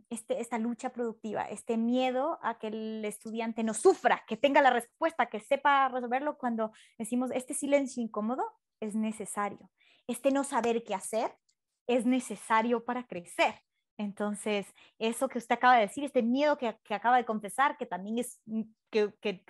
Esta lucha productiva, este miedo a que el estudiante no sufra, que tenga la respuesta, que sepa resolverlo cuando decimos este silencio incómodo es necesario. Este no saber qué hacer es necesario para crecer. Entonces, eso que usted acaba de decir, este miedo que acaba de confesar, que también que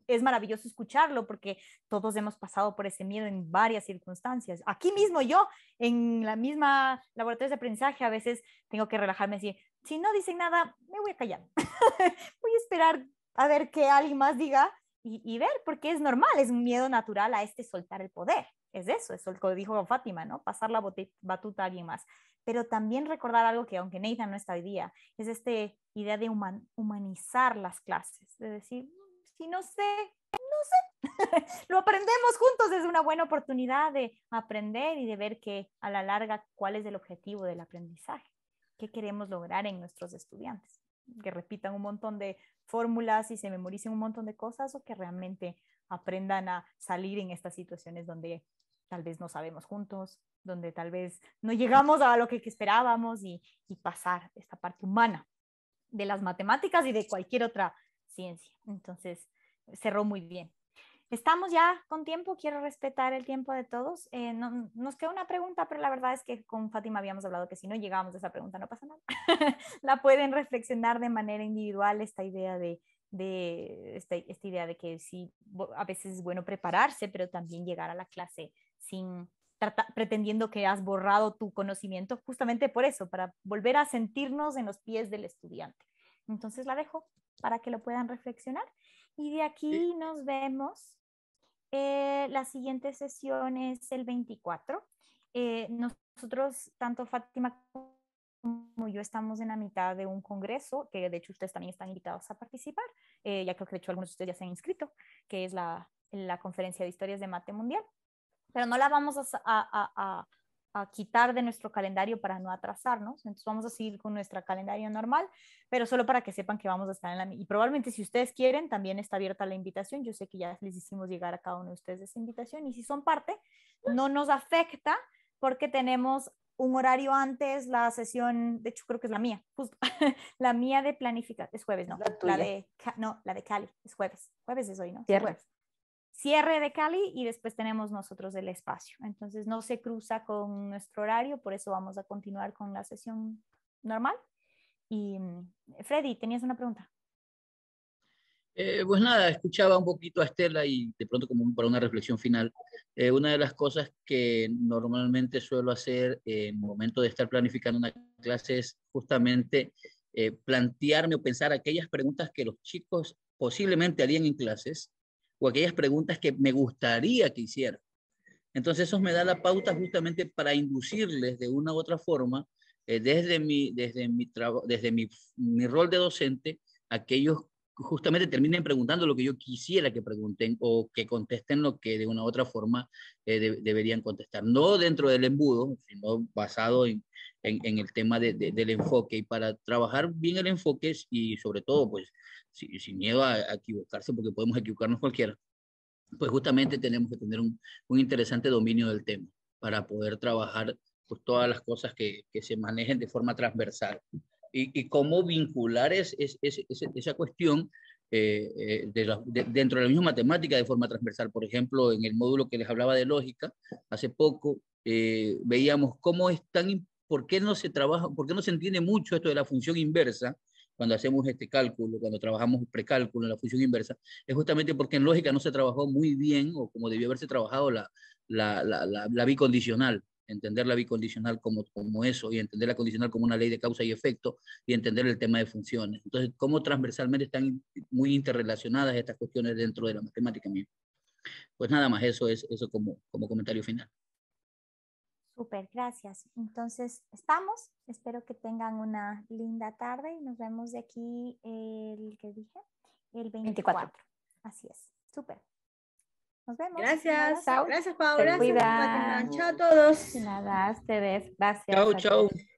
es maravilloso escucharlo porque todos hemos pasado por ese miedo en varias circunstancias. Aquí mismo yo, en la misma laboratorio de aprendizaje, a veces tengo que relajarme y decir, si no dicen nada, me voy a callar. Voy a esperar a ver que alguien más diga y ver, porque es normal, es un miedo natural a soltar el poder. Es eso, es lo que dijo Fátima, ¿no? Pasar la batuta a alguien más. Pero también recordar algo que, aunque Nathan no está hoy día, es esta idea de humanizar las clases, de decir, si no sé, lo aprendemos juntos, es una buena oportunidad de aprender y de ver que a la larga cuál es el objetivo del aprendizaje, qué queremos lograr en nuestros estudiantes, que repitan un montón de fórmulas y se memoricen un montón de cosas o que realmente aprendan a salir en estas situaciones donde tal vez no sabemos juntos, donde tal vez no llegamos a lo que esperábamos y pasar esta parte humana de las matemáticas y de cualquier otra ciencia. Entonces, cerró muy bien. Estamos ya con tiempo, quiero respetar el tiempo de todos. Nos queda una pregunta, pero la verdad es que con Fátima habíamos hablado que si no llegamos a esa pregunta no pasa nada. La pueden reflexionar de manera individual, esta idea esta idea de que sí, a veces es bueno prepararse, pero también llegar a la clase sin pretendiendo que has borrado tu conocimiento, justamente por eso, para volver a sentirnos en los pies del estudiante. Entonces la dejo para que lo puedan reflexionar. Y de aquí nos vemos. La siguiente sesión es el 24. Nosotros, tanto Fátima como yo, estamos en la mitad de un congreso, que de hecho ustedes también están invitados a participar. Ya creo que de hecho algunos de ustedes ya se han inscrito, que es la conferencia de historias de mate mundial. Pero no la vamos a quitar de nuestro calendario para no atrasarnos. Entonces vamos a seguir con nuestro calendario normal, pero solo para que sepan que vamos a estar en la... Y probablemente si ustedes quieren, también está abierta la invitación. Yo sé que ya les hicimos llegar a cada uno de ustedes esa invitación y si son parte, no nos afecta porque tenemos un horario antes, la sesión, de hecho creo que es la mía, justo, la mía de planificación, es jueves, ¿no? La de Cali, es jueves. Jueves es hoy, ¿no? Viernes. cierre de Cali y después tenemos nosotros el espacio. Entonces no se cruza con nuestro horario, por eso vamos a continuar con la sesión normal. Y Freddy, tenías una pregunta. Pues nada, escuchaba un poquito a Estela y de pronto como para una reflexión final. Una de las cosas que normalmente suelo hacer en el momento de estar planificando una clase es justamente plantearme o pensar aquellas preguntas que los chicos posiblemente harían en clases o aquellas preguntas que me gustaría que hicieran. Entonces eso me da la pauta justamente para inducirles de una u otra forma, desde mi rol de docente, aquellos justamente terminen preguntando lo que yo quisiera que pregunten o que contesten lo que de una u otra forma deberían contestar. No dentro del embudo, sino basado en el tema del enfoque. Y para trabajar bien el enfoque y sobre todo, pues, sin miedo a equivocarse, porque podemos equivocarnos cualquiera, pues justamente tenemos que tener un interesante dominio del tema para poder trabajar pues, todas las cosas que se manejen de forma transversal. Y cómo vincular esa cuestión dentro de la misma matemática de forma transversal. Por ejemplo, en el módulo que les hablaba de lógica, hace poco veíamos cómo es tan, por qué no se trabaja, por qué no se entiende mucho esto de la función inversa cuando hacemos este cálculo, cuando trabajamos precálculo en la función inversa, es justamente porque en lógica no se trabajó muy bien o como debió haberse trabajado la bicondicional, entender la bicondicional como eso y entender la condicional como una ley de causa y efecto y entender el tema de funciones. Entonces, cómo transversalmente están muy interrelacionadas estas cuestiones dentro de la matemática misma. Pues nada más, eso es eso como comentario final. Súper, gracias. Entonces, estamos. Espero que tengan una linda tarde y nos vemos de aquí el 24. Así es. Súper. Nos vemos. Gracias. Chao. Gracias, Pau. Se Gracias, cuidan. Fátima. Chao a todos. De nada, ustedes. Gracias. Chao, a chao. todos.